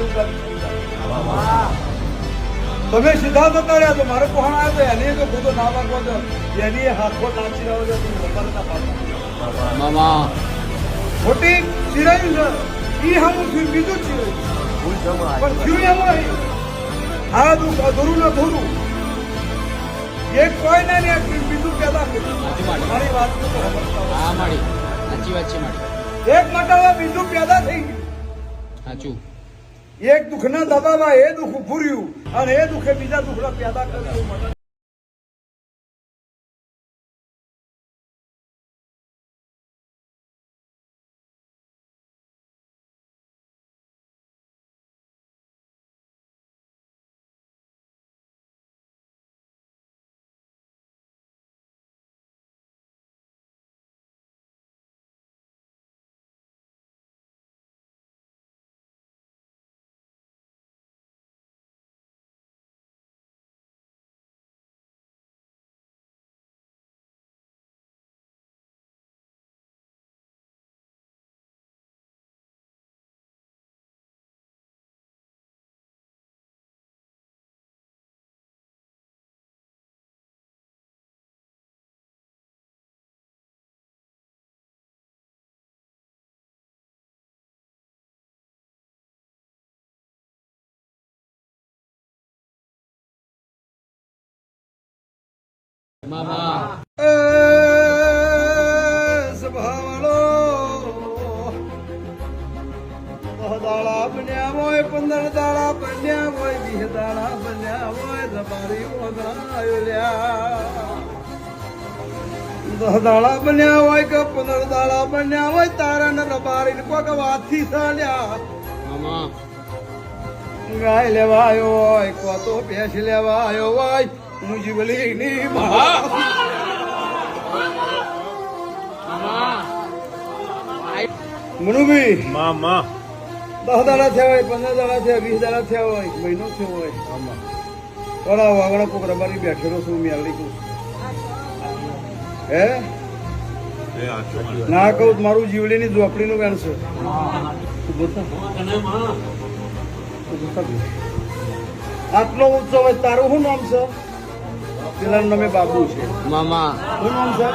તમે સીધા જતા રહ્યા તો મારે પહોળ આવ્યો તો એને તો ખુદો ના વાગવો છો એની હાથો નાચી રહ્યો છે ખબર ના પાડતા મામા ખોટી ચિરાયું છે ઈ હામું થયું બીજું ચિરાયું પણ થયું એમાં હા દુઃખ અધૂરું ને ધૂરું એક કોઈ ના બીજું પેદા કર્યું મારી વાત તો સમજતા હા મળી સાચી વાત છે મળી એક માટે બીજું પેદા થઈ ગયું સાચું એક દુઃખના દબામાં એ દુઃખ ભૂર્યું અને એ દુઃખે બીજા દુઃખના પેદા કર્યું મામા સભાવાળો દાડા બન્યા હોય 15 દાડા બન્યા હોય 20 દાડા બન્યા હોય તમારી ઓગણાયો લ્યા 10 દાડા બન્યા હોય કે 15 દાડા બન્યા હોય તારા ને રબારી કોક વાથી સાલ્યા મામા ગાય લેવા આવ્યો હોય કો તો ભેંસ લેવા આવ્યો હોય મુજબલીની મનુભાઈ મામા 10 દાડા થયા હોય 15 દાડા થયા 20 દાડા થયા હોય મહિનો થયો હોય થોડા વાગડા કોક રબારી બેઠેલો છું મેળવી કહું હે ના કહું મારું જીવડીની ઝોપડીનું વેણ છે આટલો ઉત્સવ હોય તારું શું નામ છે પેલાનું નામે બાબુ છે મામા શું નામ છે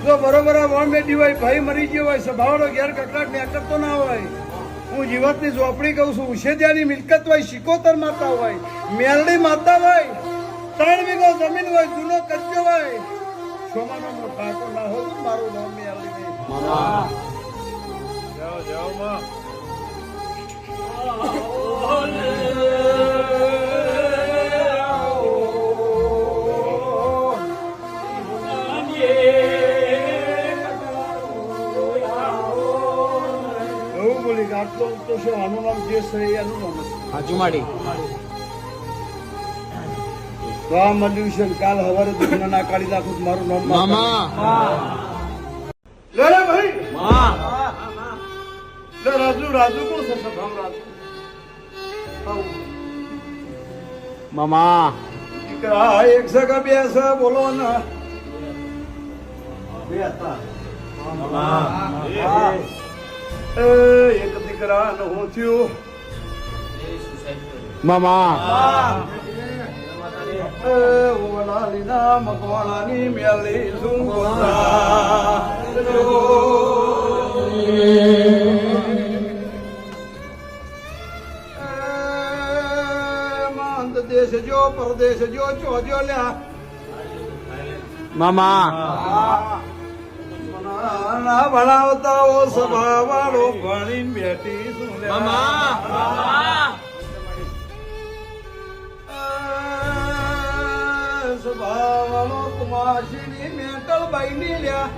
જો બરોબર બોમ્બેડી હોય ભાઈ મરી ગયો હોય સભાવાળો ઘેર કકડાટ નેકરતો ના હોય હું જીવતની ઝોપડી કહું છું ઉછેદિયાની મિલકત હોય સિકોતર માતા હોય મેલડી માતા હોય 3 વીઘો જમીન હોય જૂનો કચ્ચો હોય સોમાનો ઠાકો ના હોય તો મારું નામ મેલડી મામા જાઓ માં એવું બોલી કે આટલો તો શું આનું નામ જે છે એનું નામ છે સાચું માડી તો આ મળ્યું છે ને કાલ સવારે દુઃખના ના કાઢી નાખું તો મારું નામ મામા લે રે ભાઈ માં લે રાજુ રાજુ કોણ છે સભામ રાજુ મામા દીકરા એક સગ બે સ બોલો ને બે હતા એક દીકરા ને હું થયું મામા ઓલાલીના મકવાણાની મેલી મંદ દેશ જો પરદેશ જો ચોજો લ્યા મામા ના ભણાવતા ઓ સભા વાળો ભણી બેઠી શું સભા વાળો કુમાશીની મેટલ બાઈ લ્યા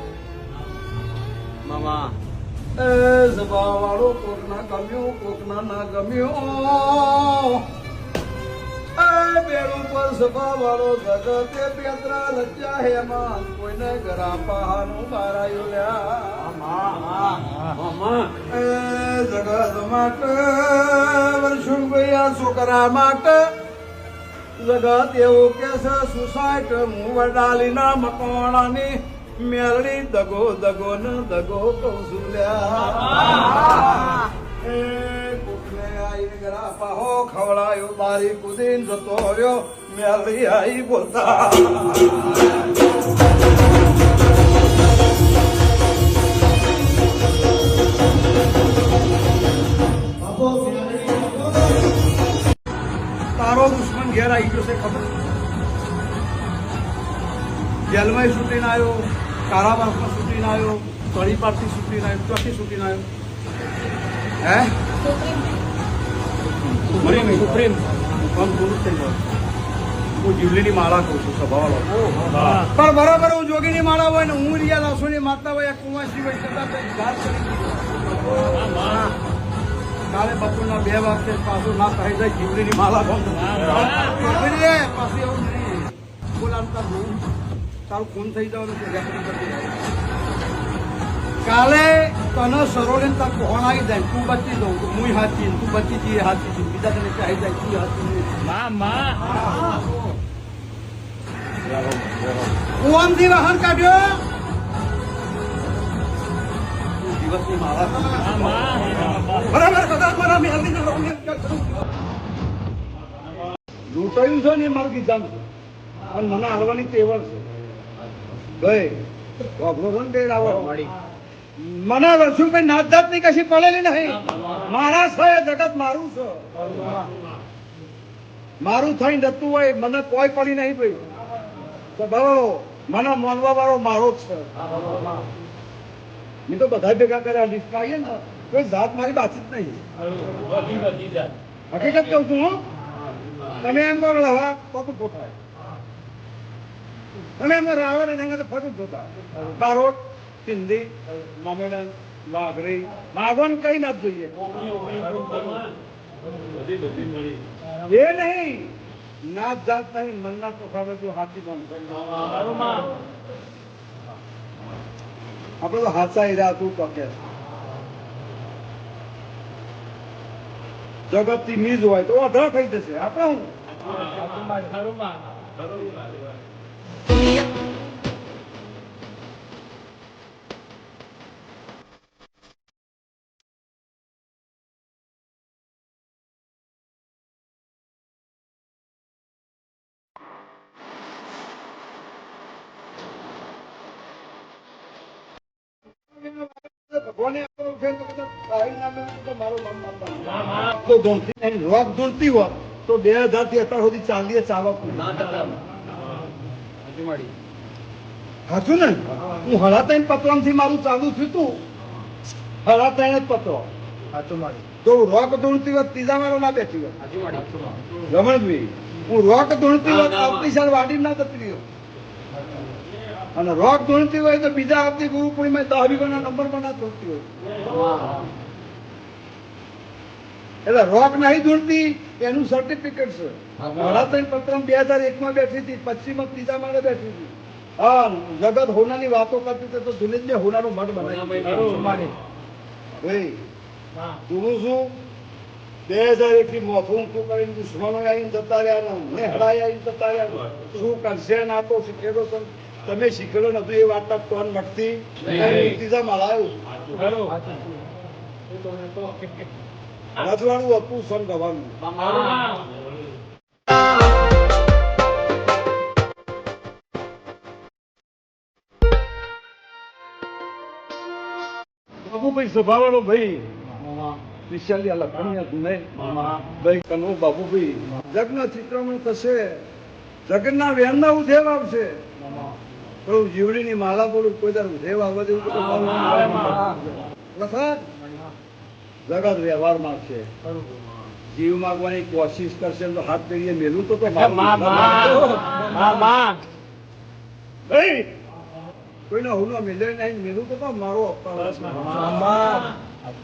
મામા સભા વાળો કોકના ગમ્યું કોકના ના ગમ્યું બેડું પર સભા વાળો જગતે પેતરા લચ્યા હેમાં કોઈને ઘરા પહાનું બારાયું લ્યા જગત માટે વર્ષું ગયા છોકરા માટે જગત એવું કે છે સુસાઈટ હું વડાલીના મકવાણાની મેલડી દગો દગો ન દગો કહું છું લ્યા કોકને આઈ ગરા પાહો ખવડાયો બારી કુદીન જતો રહ્યો મેલડી આઈ બોલતા તારો દુશ્મન ઘેર આવી ગયો છે ખબર જેલમાં છૂટીને આવ્યો કારાવાસમાં છૂટીને આવ્યો તળી પારથી છૂટીને આવ્યો ચોથી છૂટીને આવ્યો હે સુપ્રીમ હું જીવલીની માળા કહું છું સભાવાળો પણ બરાબર હું જોગીની માળા હોય ને હું રિયા લાસોની માતા હોય કુંવાસી હોય છતાં ઘાત કરી કાલે બપોરના 2 વાગે પાછું ના કહી જાય જીવલીની માળા પાછું એવું નહીં બોલાવતા તારું ખૂન થઈ જવાનું છે રેકર્ડિંગ કરતી જાય કાલે તને સરોલીને તાર કોણ આવી જાય તું બચી દઉં તો હું હાચી તું બચી જઈએ હાચી છું બીજા તને ચાહી જાય તું હાચી ઓમથી વાહન કાઢ્યો દિવસની માળા બરાબર કદાચ મારા મેલની લૂંટાયું છે ને મારું કીધા અને મને હાલવાની તેવડ છે ગઈ વાપરો છે ને તે રાવણ મને રસુભાઈ નાત જાત ની કશી પડેલી નહીં મારા છે જગત મારું છે મારું થઈને જતું હોય મને કોઈ પડી નહીં ભાઈ તો ભાવો મને માનવા વાળો મારો જ છે મેં તો બધા ભેગા કર્યા લિસ્ટ આવીએ ને કોઈ જાત મારી બાતચીત નહીં હકીકત કહું છું હું તમે એમ કરો હવા પગ પોતા તમે એમને રાવણ એને ફટું જોતા બારોટ સિંધી મામેડન વાઘરી માગવન કઈ ના જોઈએ એ નહીં નાત જાત નહીં મનના તોફાવે તો હાથી બંધ આપડે તો હાથા હીરા તું પકે જગત થી મીજ હોય તો અઢળ થઈ જશે આપડે હું ભગવાને આપ્યો છે તો કદાચ તારી નામે તો મારું નામ માનતા તો ધૂણતી નહીં રોગ ધૂણતી હોત તો 2000 થી અત્યાર સુધી ચાંદીએ ચાવક હાચું ને હું હળાતાઈને પતરામથી મારું ચાલુ થયું તું હળાતાઈને જ પતરો તો રોક ધૂણતી હોત ત્રીજા વાળો ના બેઠી હોત રમણભાઈ હું રોક ધૂણતી હોત આવતી સાલ વાડી ના જતી રહ્યો અને રોક ધૂણતી હોય તો બીજા આવતી ગુરુ પૂર્ણિમા 10 વીઘાના નંબર પણ ના ધૂણતી હોય એટલે રોક નહીં ધૂણતી એનું સર્ટિફિકેટ છે હળાતાઈને પતરામ 2001 માં બેઠી હતી 25 માં ત્રીજા માળે બેઠી હતી હા જગત હોનાની વાતો કરતી હતી તો દુનિયા હોનાનું મઠ બનાવી તું શું 2001 થી મોથું ઊંચું કરીને દુશ્મનો આવીને જતા રહ્યા ને હડાઈ આવીને જતા રહ્યા. શું કરશે ના તો શીખેલો તો તમે શીખેલો નતું એ વાત કોણ મળતી ત્રીજા મળાયું રજવાડું હતું સંત ભવાનું. બાબુભાઈ સભાવાળો ભાઈ વિશાલી લખણીયા ધુને ભાઈ કનુ બાબુભાઈ જગના ચિત્રમણ થશે, જગતના વેણના ઉધેવ આવશે. પણ જીવડીની માલા બોલું કોઈ દર ઉધેવ આવવા દેવું વખત જગત વ્યવહાર માંગશે, જીવ માંગવાની કોશિશ કરશે તો હાથ કરીએ મેલું તો કોઈનો હુનો મેલે નહીં, મેલું તો મારો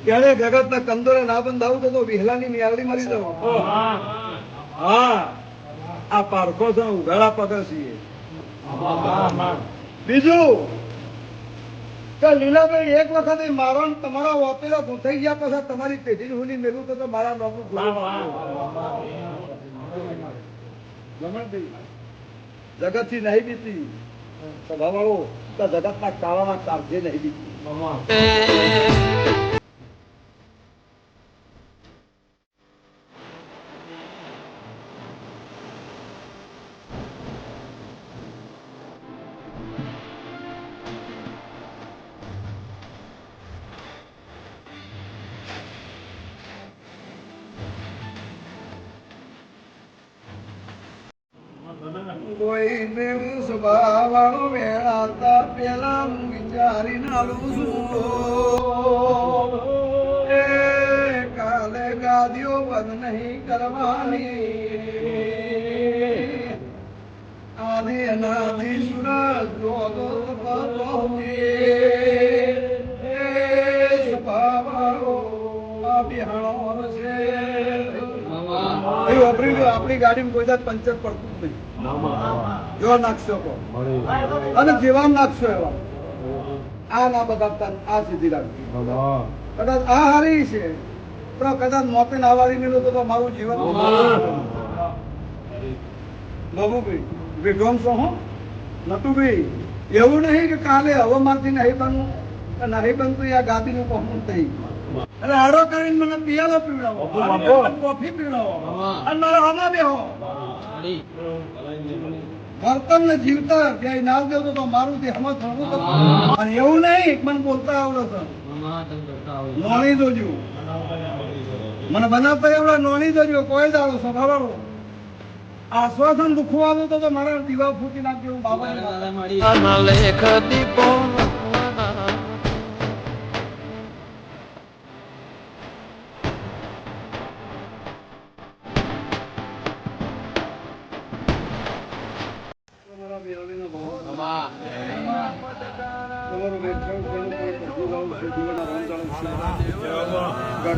ક્યારે જગત ના કંદોરે ના બંધાવું તો વિહલાની મિયાળી મરી દઉં. હા આ પારખો છે ઉઘાડા પગર છીએ. બીજું કે લીલાભાઈ એક વખત મારો ને તમારા ઓપેરા ગૂંથાઈ ગયા પછી તમારી પેઢી હુની મેલું તો મારા નોકરું જગત થી નહીં બીતી સભાવાળો તો જગત ના કાળાના કારજે નહીં બીતી. કોઈ દેવ સ્વભાવવાળો વેળાતા પેલા હું વિચારી નાલું છું. એ કાલે ગાદીઓ બંધ નહીં કરવાની, આદિ અનાદિ સુરત જોતો સ્વભાવવાળો આ બિહાણો છે. આપણી ગાડીમાં કોઈ દાડ પંચર પડતું જ નહીં. જો નાખશો અને જેવા નાખશો એવા આ ના બગાડતા આ સીધી રાખી. કદાચ આ હારી છે પણ કદાચ મોતે ના વાળી મેળો તો મારું જીવન બાબુભાઈ વિડોમ છો હો નટુભાઈ. એવું નહીં કે કાલે હવે મારથી નહીં બનવું નહીં બનતું આ ગાદી નું પહોંચવું નહીં. અરે આડો કરીને મને પિયાલો પીવડાવો, કોફી પીવડાવો અને મારા આમાં બેહો. વર્તન ને જીવતા ક્યાંય ના દેવું તો મારું તે હમ થવું તો અને એવું નહીં મને બોલતા આવડે તો નોણી દોજો, મને બનાવતા એવડા નોણી દોજો. કોઈ દાડો સ્વભાવવાળો આશ્વાસન દુખવું આવ્યું તો મારા દીવા ફૂટી નાખ્યો બાબા.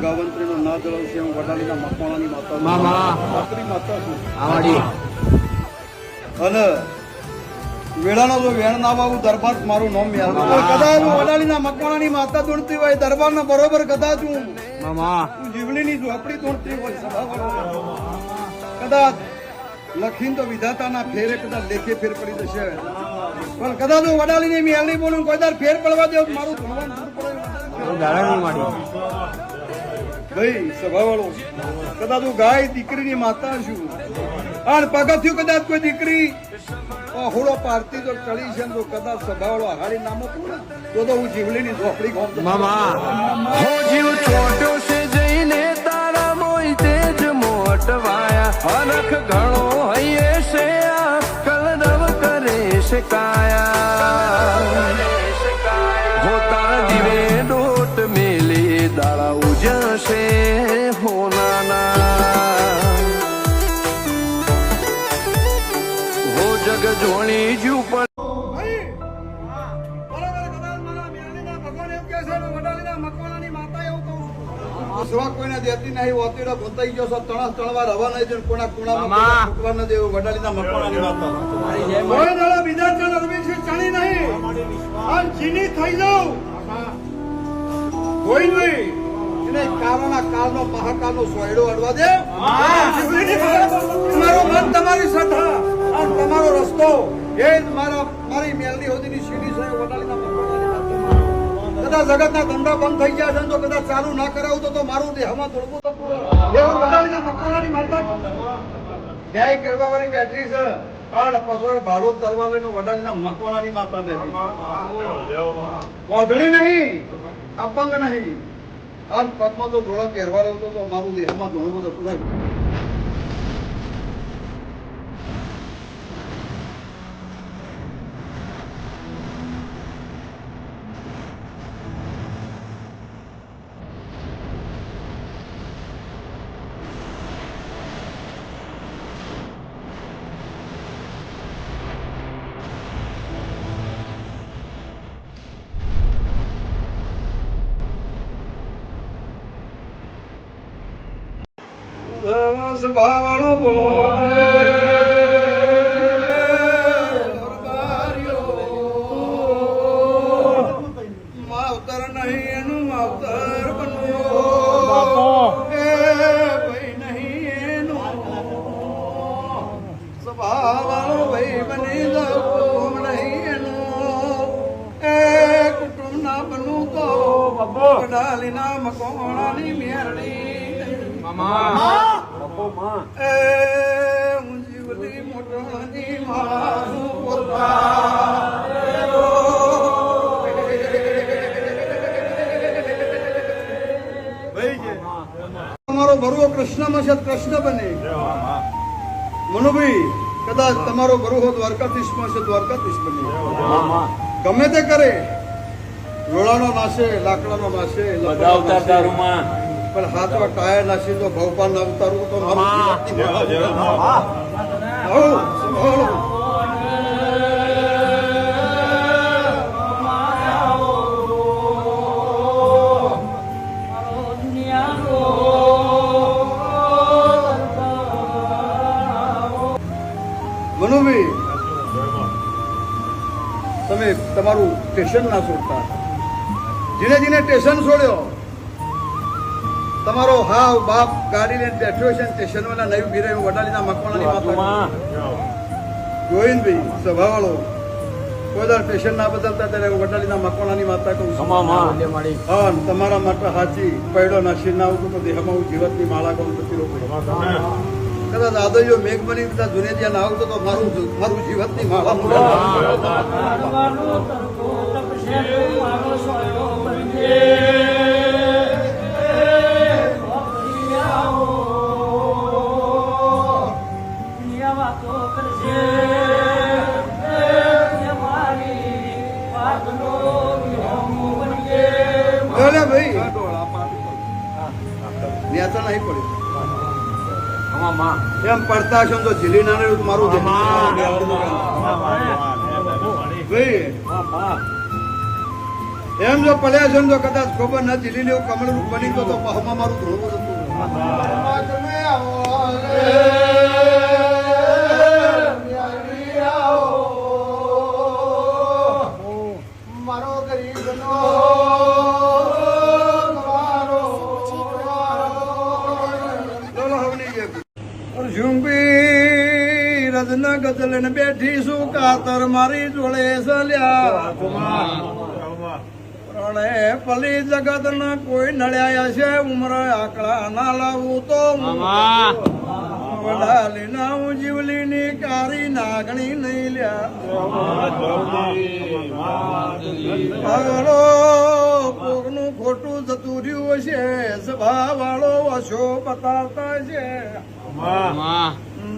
ગાવંત્રીનો ના જળવશે હું વડાલીના મકવાણાની માતા છું. અને વેળાનો જો વેણ ના વાવું દરબાર મારું નામ યાદ કદાચ વડાલીના મકવાણાની માતા દોડતી હોય દરબાર ના બરોબર કદાચ હું જીવણીની ઝોપડી દોડતી હોય કદાચ લખીને તો વિધાતાના ફેરે કદાચ લેખે ફેર પડી જશે. પણ કદાચ હું વડાલીની મેળની બોલું કોઈ દર ફેર પડવા દેવું મારું ધોવાનું દૂર પડે ભાઈ સ્વભાવવાળો. કદાચ હું ગાય દીકરીની માતા છું અને પગથિયું કદાચ કોઈ દીકરી હોળો પારતી જો ચડી છે તો કદાચ સ્વભાવવાળો હારી નામો તો હું જીવલીની ઝોપડી ગોમ જીવ છોટ્યો છે જઈને તારા મોય તેજ મોટવાયા અનખ ઘણો હૈયે છે કલરવ કરે છે કાયા હોતા જીવે ડોટ મેલી દાડા ઉજશે હોનાના હો જગ જોણી જુ પર કોઈને દેતી નહીં ઓતીડો ગોતાઈ ગયો છો તણસ તણવા રવા નહીં દે કોના કોણામાં ફૂકવા ન દેવું વડાલીના મકવાણાની માતા કોઈ દાડા વિધાર્થીઓ રમી છે ચાલી નહીં અને ચીની થઈ જાવ કોઈ નહીં એને કાળના કાળનો મહાકાળનો સોયડો અડવા દે. તમારો મન, તમારી શ્રદ્ધા અને તમારો રસ્તો એ જ મારી મેલની હોદીની સીડી છે. વડાલીના મકવાણાની કદાચ જગતના ધંધા બંધ થઈ ગયા છે તો કદાચ ચાલુ ના કરાવું તો મારું દેહમાં થોડું તો એવું વડાલીના મકવાણાની માતા ન્યાય કરવા વાળી બેટરી છે. પણ પસોડ ભાડું તરવાનું વડાલીના મકવાણાની માતા બેઠી. કોધળી નહીં, અપંગ નહીં. આ પગમાં તો ધોળા પહેરવા રહ્યો તો મારું દેહમાં ઘણું બધું સુધાર. ભાવાળો માવતર નહીં એનું માવતર બનવું ભાઈ નહીં એનું સ્વભાવાળો ભાઈ બની જવું નહીં એનું એ કુટુંબ ના બનવું તો વડાલીના મકવાણાની મેરડી. જીવની મોટવાની મારું તમારો બરુઓ કૃષ્ણમાં છે, કૃષ્ણ બને. મનુભાઈ કદાચ તમારો બરુઓ દ્વારકાધીશમાં છે, દ્વારકાધીશ બને. ગમે તે કરે, લોડાનો નાશે, લાકડાનો નાશે, પણ હાથમાં ટાયર નાસી તો ભવપાન અવતારું તો મનુભાઈ તમે તમારું સ્ટેશન ના છોડતા. જેને જેને સ્ટેશન છોડ્યો તમારો હાવ બાપ ગાડી લઈને બેઠો છે સ્ટેશન વાળા નવી બિરાયું વડાલીના મકવાણાની માતા ગોવિંદભાઈ સભાવાળો કોઈ દર સ્ટેશન ના બદલતા ત્યારે વડાલીના મકવાણાની માતા કહું છું. હા, તમારા માટે હાચી પૈડો નાસી ના આવતું તો દેહમાં હું જીવતની માળા કહું જતી રહું. કદાચ આદયો મેઘ બની બધા જુને ત્યાં ના આવતો તો મારું જીવતની માળા ભાઈ નેતા નહીં પડ્યું એમ પડતા છો તો ઝીલી ના રહ્યું મારું એમ જો પડ્યા છો તો કદાચ ખબર ના ઝીલી લેવું કમળ રૂપ બની તો પહમાં મારું ધોળું હતું. મારો ગરીબ નો રજના ગજલ ને બેઠી શું કાતર મારી જોડે સલ્યા પ્રણે પલી જગત ના કોઈ નડ્યા છે ઉમર આકડા ના લાવું તો વડાલી ના હું જીવલી ની કારી નાગણી નહીં લ્યા કોકનું ખોટું જતું રહ્યું છે સ્વભાવ વાળો વશો બતાવતા છે.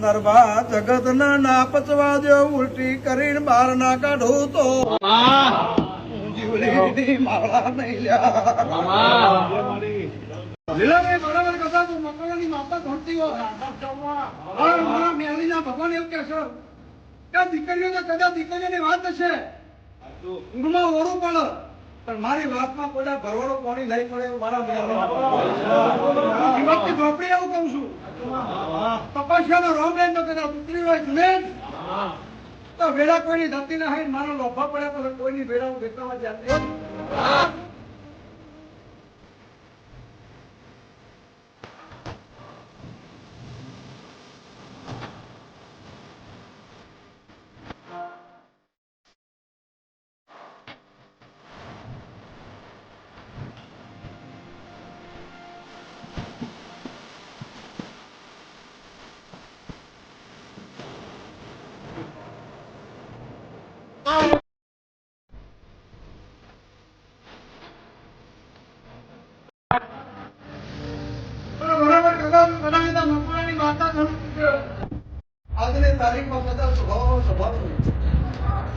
દરબાર જગત ના પચવા દો ઉલટી કરીને બહાર ના કાઢું તો જીવલી માળા નહીં લ્યા. લીલાભાઈ બરાબર કદાચ મકવાણાની માતા ધોતી હોય મારા મેલીના ભગવાન એવું કે છે કે દીકરીઓ તો કદાચ દીકરીઓની વાત હશે ઊંઘમાં ઓરું પડે પણ મારી વાતમાં કોઈ ભરવાડો પાણી નહીં પડે એવું મારા જીવનની ઝોપડી એવું કહું છું. તપસ્યાનો રોમ લઈને કદાચ ઉતરી હોય જુનેદ તો વેળા કોઈની ધરતી ના હોય મારો લોભા પડ્યા પછી કોઈની વેળા હું દેખાવા જતી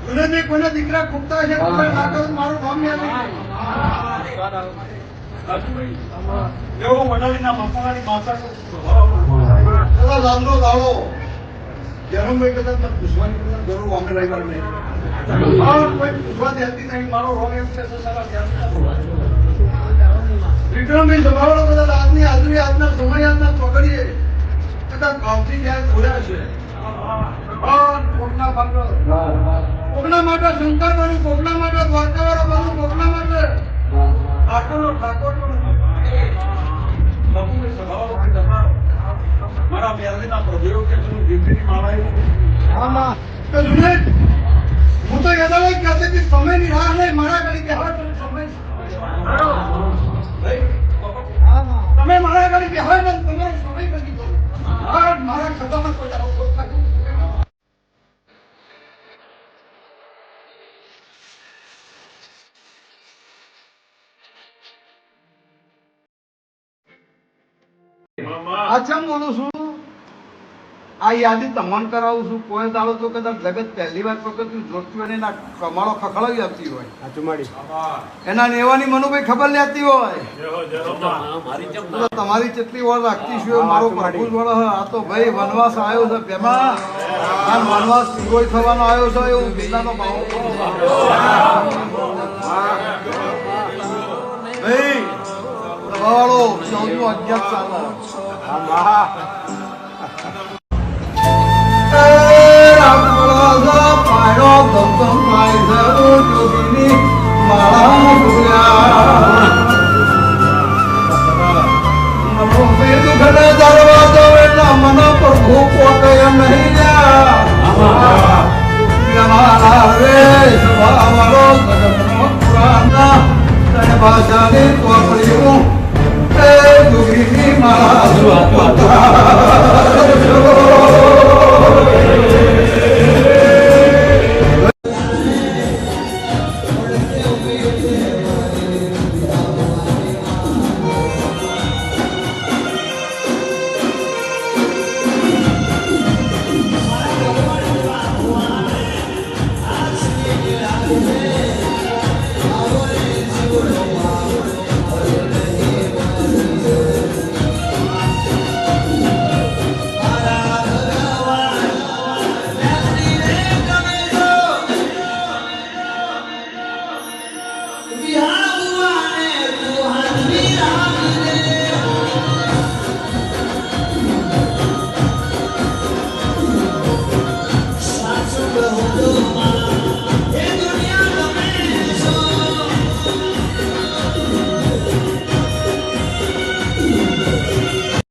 સુરેન્દ્ર કોઈના દીકરા ખૂટતા છે કોઈ ના કરું મારું નામ યાદ એવો મંડળીના બાપાની માતા લાંબો ગાળો જન્મભાઈ કદાચ તમે પૂછવાની કદાચ જરૂર અમે રવિવાર નહીં કોઈ પૂછવાથી હતી નહીં મારો રોગ એમ છે વિક્રમભાઈ સંભાળો કદાચ આજની હાજરી આજના સમય આજના પકડીએ કદાચ ગામથી ક્યાંય ખોલ્યા છે કોકના માટે શંકર બનું કોકના માટે દ્વારકાવાળો બનું કોકના માટે ઠાકોરનો મારા મેરડીના પ્રભુઓ કે હું જીવની માળા હું તો યદાલે કહેતી કે સમયની રાહ નહીં મારા ઘડી બેહવા સમય તમે મારા ઘડી બેહવા ને તમારો સમય કરી દો મારા ખજામાં કોઈ આવો થાય અચ્છા બોલું છું આ યાદી તમને કરાવું છું કોઈ દાડો તો કદાચ જગત પહેલી વાર વખત જોડતી હોય ને એના કમાળો ખખડાવી આપતી હોય એના નેવાની મનુભાઈ ખબર લેતી હોય તો તમારી કેટલી વાર રાખતી છું મારો પ્રભુ વડો આ તો ભાઈ વનવાસ આવ્યો છે પેમાં આ વનવાસ પૂરો થવાનો આવ્યો છે એવું ગીતાનો ભાવ ભાઈ પ્રભાવાળો 14 અધ્યાય ચાલે ભાષાની ચોપડીઓ મારા